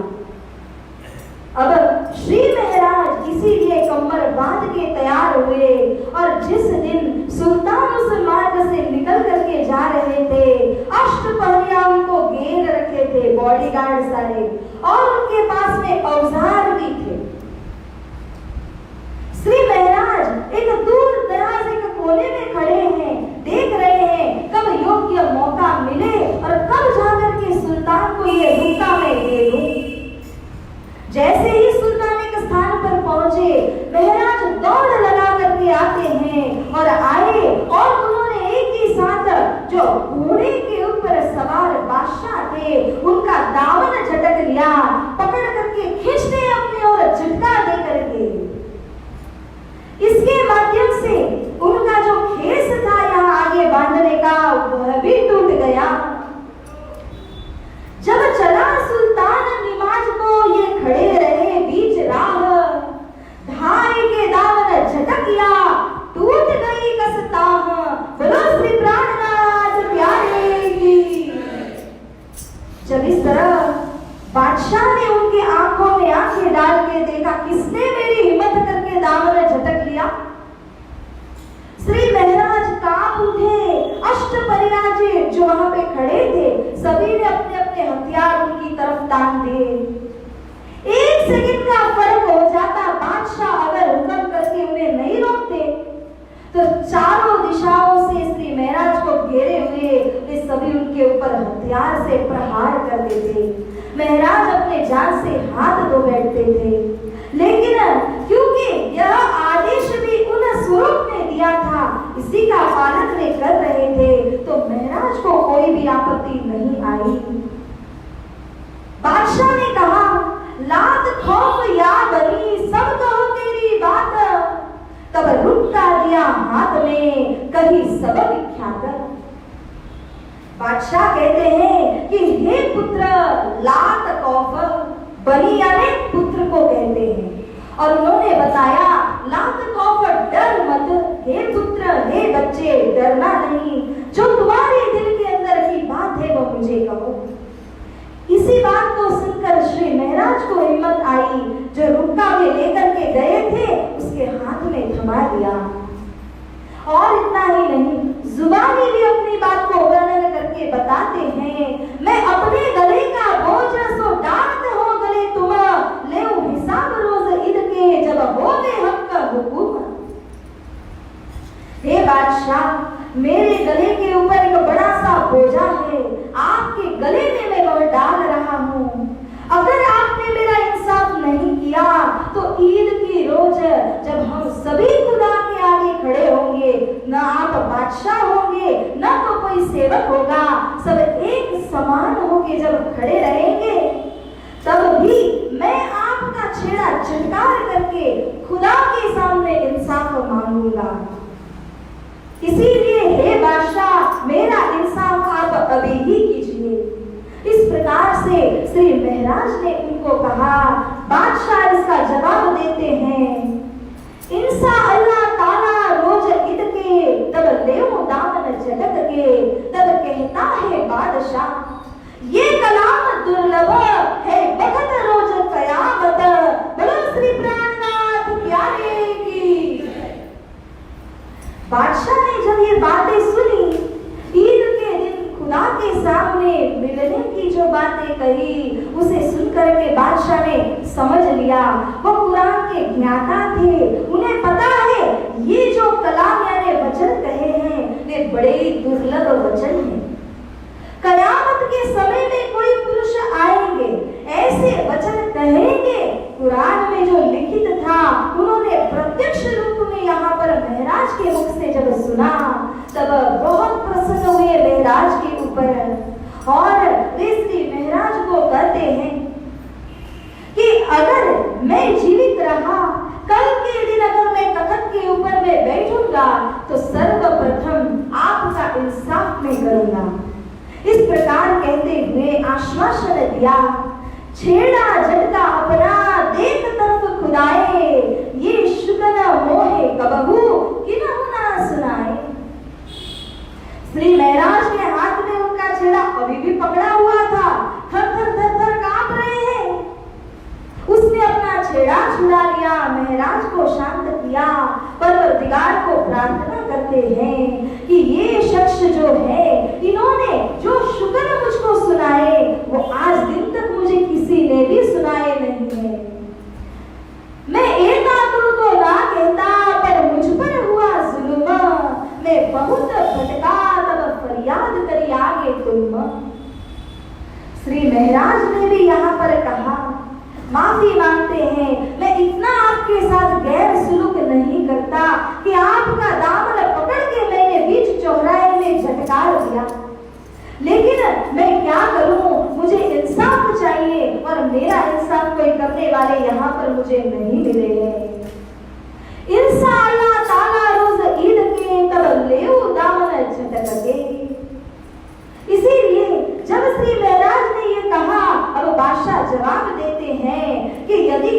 अब श्री महाराज इसीलिए कमर बांध के तैयार हुए और जिस दिन सुल्तान उस मार्ग से निकल करके जा रहे थे, अष्टपहरिया उनको घेर रखे थे, बॉडीगार्ड सारे, और उनके पास में औजार भी थे। श्री महाराज एक दूर दराज एक कोने में खड़े हैं, देख रहे हैं कब योग्य मौका मिले और कब जाकर के सुल्तान को ये रुक्का मैं दे दूं। जैसे ही सुल्तान एक स्थान पर पहुंचे, महाराज दौड़ लगा करके आते हैं और आए और उन्होंने एक ही साथ जो घोड़े के ऊपर सवार बादशाह थे, उनका दामन झटक लिया, पकड़ करके खींचते अपनी ओर झटका दे करके। इसके माध्यम से उनका जो खेस था यहाँ आगे बांधने का, वह भी टूट गया। जब चला सुल्तान नमाज को, ये खड़े रहे बीच राह, धाई के दामन झटकिया, टूट गई कसताह, बोलो श्री प्राणनाथ प्यारे की। जब इस तरह बादशाह ने उनकी आंखों में आंखें डाल के देखा, किसने मेरी हिम्मत करके दामन झटक लिया। श्री महाराज कांप उठे। अष्टपहरिया जो वहां पे खड़े थे, सभी ने अपने अपने हथियार उनकी तरफ तान दिए। एक सेकंड का फर्क हो जाता, बादशाह अगर हुक्म करके उन्हें नहीं रोकते तो चारों दिशाओं से श्री महाराज को घेरे हुए वे सभी उनके ऊपर हथियार से प्रहार कर देते। महाराज अपने जान से हाथ धो बैठते थे, लेकिन क्योंकि यह आदेश भी उन स्वरूप ने दिया था, इसी का पालन वे कर रहे थे, तो महाराज को कोई भी आपत्ति नहीं आई। बादशाह ने कहा, लात खौफ या बनी, सब कहो तेरी बात। तब रुक्का दिया हाथ में, कही सब विख्यात। बादशाह कहते हैं कि हे पुत्र, लात खौफ बनी यानी पुत्र को कहते हैं, और उन्होंने बताया लात खौफ डर मत, हे पुत्र हे बच्चे डरना नहीं, जो तुम्हारे दिल के अंदर की बात है वो मुझे कहो। इसी बात को सुनकर श्री महाराज को हिम्मत आई, जो रुक्का में लेकर के गए थे उसके हाथ में थमा दिया। और इतना ही नहीं, जुबानी भी अपनी बात को वर्णन करके बताते हैं, मैं अपने गले का बोझ सो डांट हो गले तुम, ले हिसाब रोज ईद के जब होगे हक का हुकुम। हे बादशाह, मेरे गले के ऊपर एक बड़ा सा बोझा है, आपके गले में मैं वह डाल रहा हूँ। अगर आपने मेरा इंसाफ नहीं किया तो ईद की रोज जब हम सभी खुदा के आगे खड़े होंगे, न आप बादशाह होंगे न तो कोई सेवक होगा, सब एक समान होके जब खड़े रहेंगे, तब भी मैं आपका छेड़ा झटकार करके खुदा के सामने इंसाफ मांगूंगा। इसीलिए हे बादशाह, मेरा इंसाफ आप अभी ही कीजिए। इस प्रकार से श्री महाराज ने उनको कहा। बादशाह इसका जवाब देते हैं, इंसा अल्लाह ताला रोज ईद के तब लेव दामन झटक के, तब कहता है बादशाह ये कलाम दुर्लभ है बहुत रोज कयामत। बोलो श्री प्राणनाथ प्यारे की। बादशाह ने जब ये बातें सुनी, ईद के दिन खुदा के सामने मिलने की जो बातें कही, उसे सुनकर के बादशाह ने समझ लिया। वो कुरान के ज्ञाता थे, उन्हें पता है ये जो कलाम यानी वचन कहे हैं वे बड़े ही दुर्लभ वचन हैं। कयामत के समय में कोई पुरुष आएंगे, ऐसे वचन कहेंगे। कुरान में जो लिखित था उन्होंने प्रत्यक्ष रूप में यहाँ पर महाराज के मुख से जब सुना, तब बहुत प्रसन्न हुए महाराज के ऊपर। और वे श्री महाराज को कहते हैं कि अगर मैं जीवित रहा, कल के दिन अगर मैं तख्त के ऊपर में बैठूंगा तो सर्वप्रथम आपका इंसाफ में करूंगा। इस प्रकार कहते हुए आश्वासन दिया। छेड़ा झटका अपना देख तरफ खुदाए, ये शुगन मोहे कबहू किन्हु ना सुनाए। श्री महाराज के हाथ में उनका छेड़ा अभी भी पकड़ा हुआ था, थर थर कांप रहे हैं। उसने अपना छेड़ा छुड़ा लिया, महाराज को शांत किया। परवरदिगार को प्रार्थना करते हैं कि ये शख्स जो है, इन्होंने जो शुक्र मुझको सुनाए वो आज दिन तक मुझे किसी ने भी सुनाए नहीं है। मैं एक तुमको ना कहता, पर मुझ पर हुआ जुल्म, मैं बहुत भटका तब फरियाद करी आगे तुम। श्री महाराज ने भी यहाँ पर कहा, माफी मांगते हैं, मैं इतना आपके साथ गैर सुलूक नहीं करता कि आपका दामन पकड़ के मैंने बीच चौराहे में झटकार दिया, लेकिन मैं क्या करूं, मुझे इंसाफ चाहिए और मेरा इंसाफ कोई करने वाले यहाँ पर मुझे नहीं मिले हैं। इंसा अल्लाह ताला रोज ईद के तब लेव दामन झटक के। इसीलिए जब श्री महाराज ने ये कहा, अब बादशाह जवाब देते हैं कि यदि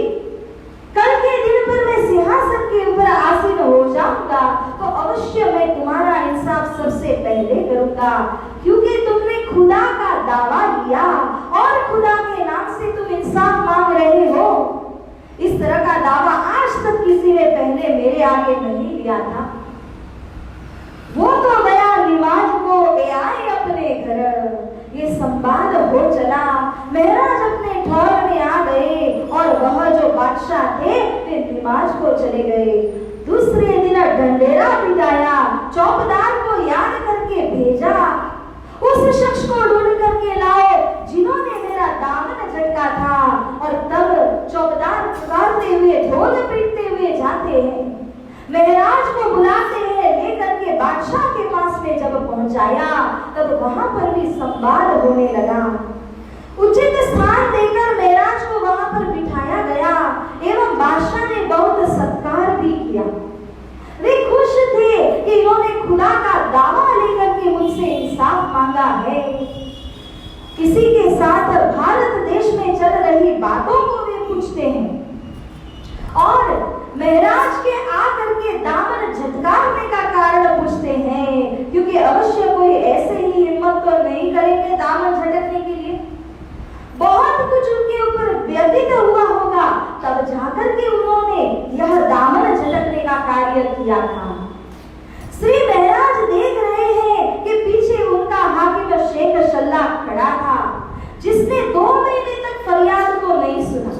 कल के दिन पर मैं सिंहासन के ऊपर आसीन हो जाऊंगा तो अवश्य मैं तुम्हारा इंसाफ सबसे पहले करूंगा, क्योंकि तुमने खुदा का दावा लिया और खुदा के नाम से तुम इंसाफ मांग रहे हो। इस तरह का दावा आज तक किसी ने पहले मेरे आगे नहीं लिया था। वो तो गया निवाज को आए अपने घर, ये संवाद हो चला। महाराज अपने ठौर में आ गए और वह जो बादशाह थे वे निवाज को चले गए। दूसरे दिन ढंढेरा पिटाया, चौकीदार को याद करके भेजा, उस शख्स को ढूंढ करके लाओ जिन्होंने मेरा दामन झटका था। और तब चौकीदार पुकारते हुए ढोल पीटते हुए जाते हैं, महाराज को बुलाते हैं, लेकर के बादशाह के पास में जब पहुंचाया तब वहां पर भी संवाद होने लगा। उचित स्थान देकर महाराज को वहां पर बिठाया गया एवं बादशाह ने बहुत सत्कार भी किया। वे खुश थे कि इन्होंने खुदा का दावा लेकर के मुझसे इंसाफ मांगा है। किसी के साथ भारत देश में चल रही बातों को वे पूछते हैं और महाराज के आकर के दामन झटकारने का कारण पूछते हैं, क्योंकि अवश्य कोई ऐसे ही हिम्मत तो नहीं करेंगे दामन झटकने के लिए। बहुत कुछ उनके ऊपर व्यतीत हुआ होगा, तब जाकर के उन्होंने यह दामन झटकने का कार्य किया था। श्री महाराज देख रहे हैं कि पीछे उनका हाकिम शेख शल्ला खड़ा था, जिसने 2 महीने तक फरियाद को नहीं सुना,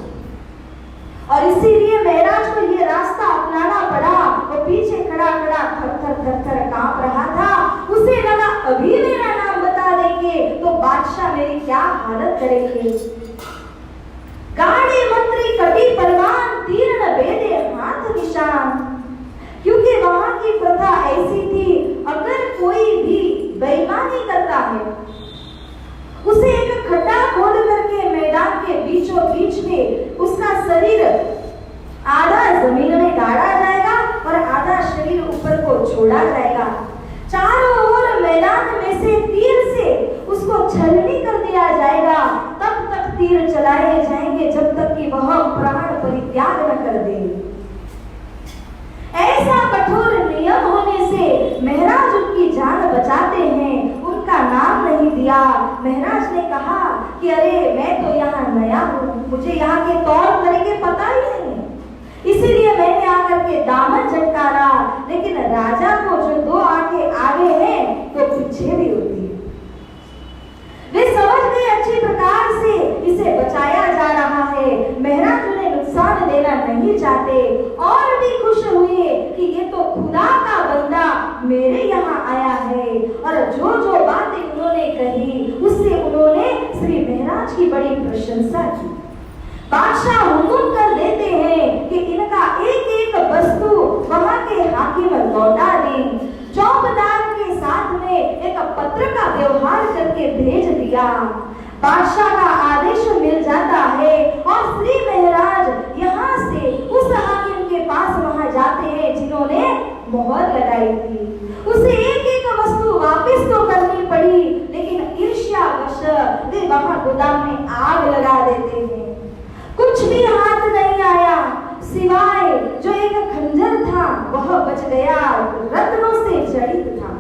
और इसीलिए महाराज को ये रास्ता अपनाना पड़ा। वो पीछे खड़ा खड़ा थर थर कांप रहा था। उसे लगा अभी मेरा नाम बता देंगे तो बादशाह मेरी क्या हालत करेंगे। गाड़ी मंत्री कटी परवान तीर्ण बेदे हाथ निशान, क्योंकि वहां की प्रथा ऐसी थी, अगर कोई भी बेईमानी करता है उसे एक खड्डा खोद करके मैदान के बीचों बीच में उसका शरीर आधा जमीन में गाड़ा जाएगा और आधा शरीर ऊपर को छोड़ा जाएगा। चारों ओर मैदान में से तीर से उसको छलनी कर दिया जाएगा। त्याग न कर दे। ऐसा कठोर नियम होने से महाराज उनकी जान बचाते हैं, उनका नाम नहीं दिया। महाराज ने कहा कि अरे मैं तो यहाँ नया हूँ, मुझे यहाँ के तौर तरीके पता ही नहीं, इसीलिए मैंने आकर के दामन झटकारा। लेकिन राजा को जो दो आंखें आगे हैं तो पीछे भी होती है। वे समझ गए अच्छी प्रकार से इसे बचाया जा रहा है, महाराज उन्हें नुकसान देना नहीं चाहते और भी खुश हुए कि ये तो खुदा का बंदा मेरे यहाँ आया है। और जो जो बातें उन्होंने कही उससे उन्होंने श्री महाराज की बड़ी प्रशंसा की। बादशाह हुकुम कर देते हैं कि इनका एक एक वस्तु वहां के हाकिम लौटा दें। चौकीदार के साथ में एक पत्र का व्यवहार करके भेज दिया। बादशाह का आदेश मिल जाता है और श्री महाराज यहाँ से उस हाकिम के पास वहां जाते हैं जिन्होंने मोहर लगाई थी। उसे एक एक वस्तु वापस तो करनी पड़ी, लेकिन ईर्ष्यावश वे वहां गोदाम में आग लगा देते हैं। कुछ भी हाथ नहीं आया सिवाय जो एक खंजर था वह बच गया, रत्नों से जड़ित था।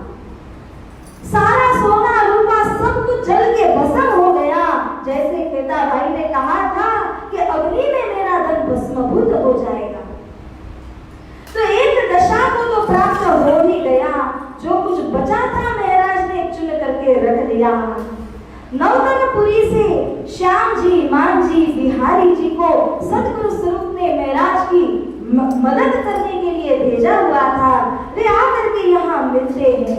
सारा सोना रूपा सब कुछ जल के भस्म हो गया। जैसे खेता भाई ने कहा था कि अग्नि में मेरा धन भस्मभूत हो जाएगा, तो एक दशा को तो प्राप्त हो ही गया। जो कुछ बचा था महाराज ने चुन करके रख लिया। नौतनपुरी से श्याम जी, मान जी, बिहारी जी को सतगुरु स्वरूप ने महाराज की मदद करने के लिए भेजा हुआ था। वे आकर के यहाँ मिलते हैं,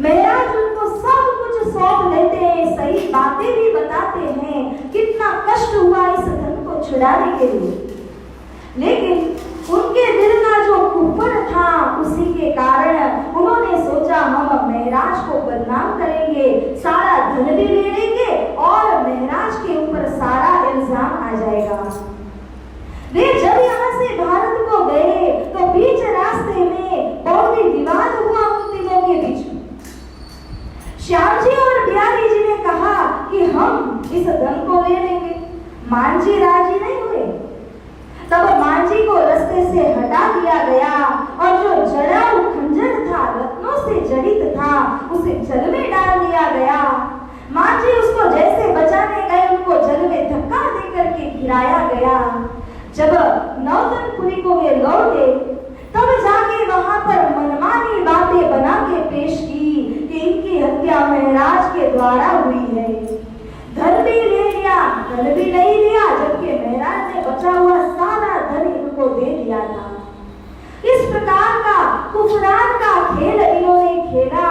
महाराज उनको सब कुछ सौंप देते हैं, सही बातें भी बताते हैं, कितना कष्ट हुआ इस धन को छुड़ाने के लिए। लेकिन उनके दिल का जो कुफर था उसी के कारण उन्होंने सोचा हम महाराज को बदनाम करेंगे, सारा धन भी ले लेंगे और महाराज के ऊपर सारा इल्जाम आ जाएगा। वे जब यहाँ से भारत को गए तो बीच रास्ते में बहुत ही विवाद हुआ उन तीनों के बीच में। श्याम जी और बिहारी जी ने कहा कि हम इस धन को ले लेंगे। मान जी राजी नहीं हुए। तब मांझी को रास्ते से हटा दिया गया और जो जड़ाऊ खंजर था, रत्नों से जड़ित था, उसे जल में डाल दिया गया। मांझी उसको जैसे बचाने गए उनको जल में धक्का देकर के गिराया गया। जब नौतनपुरी को वे लौटे तब जाके वहां पर मनमानी बातें बना के पेश की कि इनकी हत्या महाराज के द्वारा हुई है। धन भी ले लिया, धन भी नहीं लिया, जबकि महाराज ने बचा हुआ सारा धन इनको दे दिया था। इस प्रकार का कुफरान का खेल इन्होंने खेला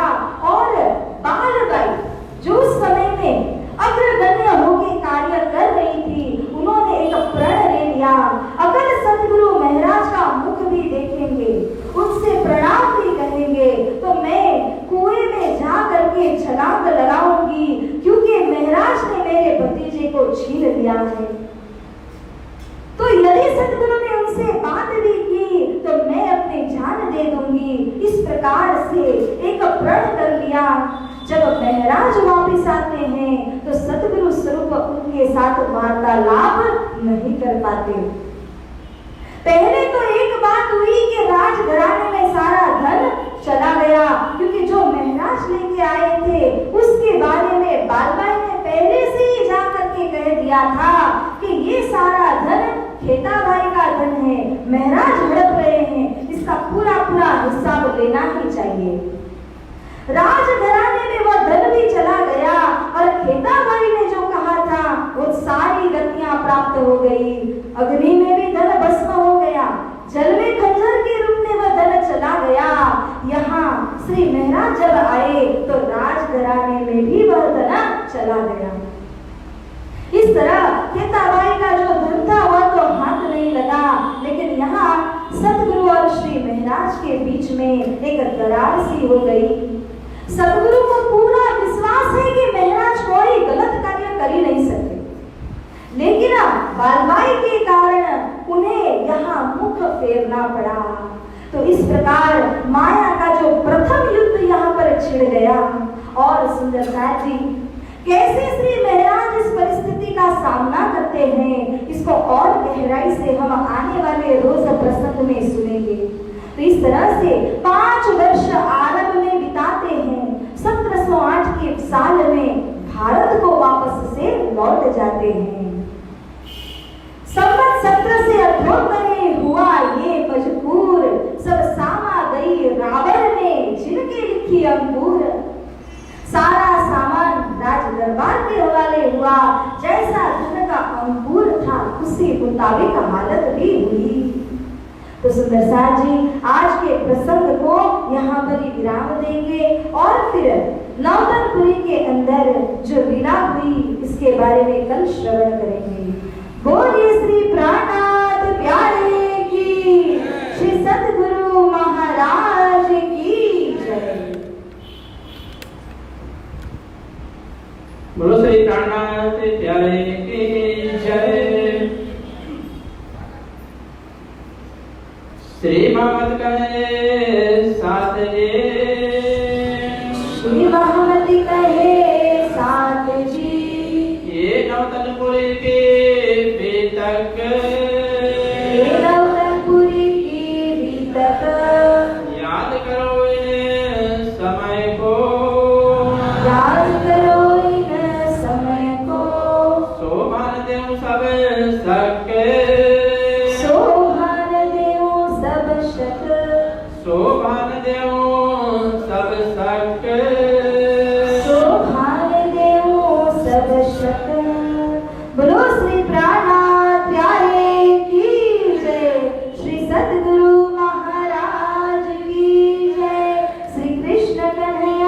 और बालबाई जो उस समय में अग्रगण्य होकर कार्य कर रही थी, उन्होंने एक प्रण ले लिया। अगर सतगुरु महाराज का मुख भी देखेंगे, उनसे प्रणाम भी कहेंगे, तो मैं कुएं में जा करके छलांग लगाऊंगी, क्योंकि महाराज ने मेरे भतीजे को छीन लिया है। तो यदि सतगुरु ने उनसे बात भी की तो मैं अपनी जान दे दूंगी। इस प्रकार से एक प्रण कर लिया। जब महाराज वापिस आते हैं तो सतगुरु स्वरूप उनके साथ वार्तालाप नहीं कर पाते। पहले तो एक बात हुई कि राजघराने में सारा धन चला गया, क्योंकि जो महाराज लेके आए थे उसके बारे में बालबाई ने पहले से ही जा करके कह दिया था कि ये सारा धन खेता भाई का धन है, महाराज हड़प रहे हैं, इसका पूरा पूरा हिसाब लेना ही चाहिए। राजघराने में वह धन भी चला गया और खेता भाई ने जो कहा था वो सारी गतियां प्राप्त हो गई। अग्नि में भी धन भस्म हो गया, जल में खंजर के रूप में वह धन चला गया। यहाँ श्री महाराज जब आए तो राजघराने में भी वह धन चला गया। इस तरह खेताबाई का जो धन था वह तो हाथ नहीं लगा, लेकिन यहाँ सतगुरु और श्री महाराज के बीच में एक दरार सी हो गई। सतगुरु को पूरा विश्वास है कि महाराज कोई गलत कार्य कर ही नहीं सकते, लेकिन बालबाई के कारण उन्हें यहाँ मुख फेरना पड़ा। तो इस प्रकार माया का जो प्रथम युद्ध यहाँ पर छिड़ गया। और सुंदरता जी कैसे श्री महाराज इस परिस्थिति का सामना करते हैं, इसको और गहराई से हम आने वाले रोज प्रसंग में सुनेंगे। तो इस तरह से 5 वर्ष आरब में बिताते हैं। 1708 के साल में भारत को वापस से लौट जाते हैं। संवत 17 से अध्योत्तरे हुआ ये मजबूर, सब सामा गई रावण में जिनके लिखी अंकुर। सारा सामान राज दरबार के हवाले हुआ, जैसा जिनका अंकुर था उसी मुताबिक हालत भी हुई। तो सुंदर साथ जी आज के प्रसंग को यहाँ पर ही विराम देंगे और फिर नौतनपुरी के अंदर जो लीला हुई इसके बारे में कल श्रवण करेंगे। बोलिए श्री प्राणनाथ प्यारे की, श्री सद्गुरु महाराज की जय। बोलो श्री प्राणनाथ प्यारे की जय। श्री महमद कहे साथ जी, श्री महमद कहे साथ जी, ये नौतनपुरी के बीतक, ये नौतनपुरी की बीतक, याद करो इन समय को, याद करो इन समय को, शोभान देव सब सके, शोभान देव सब शक, शोभान देव सब सके, शोभान देव सब शक। बोलो श्री प्राणनाथ प्यारे की जय, श्री सद्गुरु महाराज की जय, श्री कृष्ण कन्हैया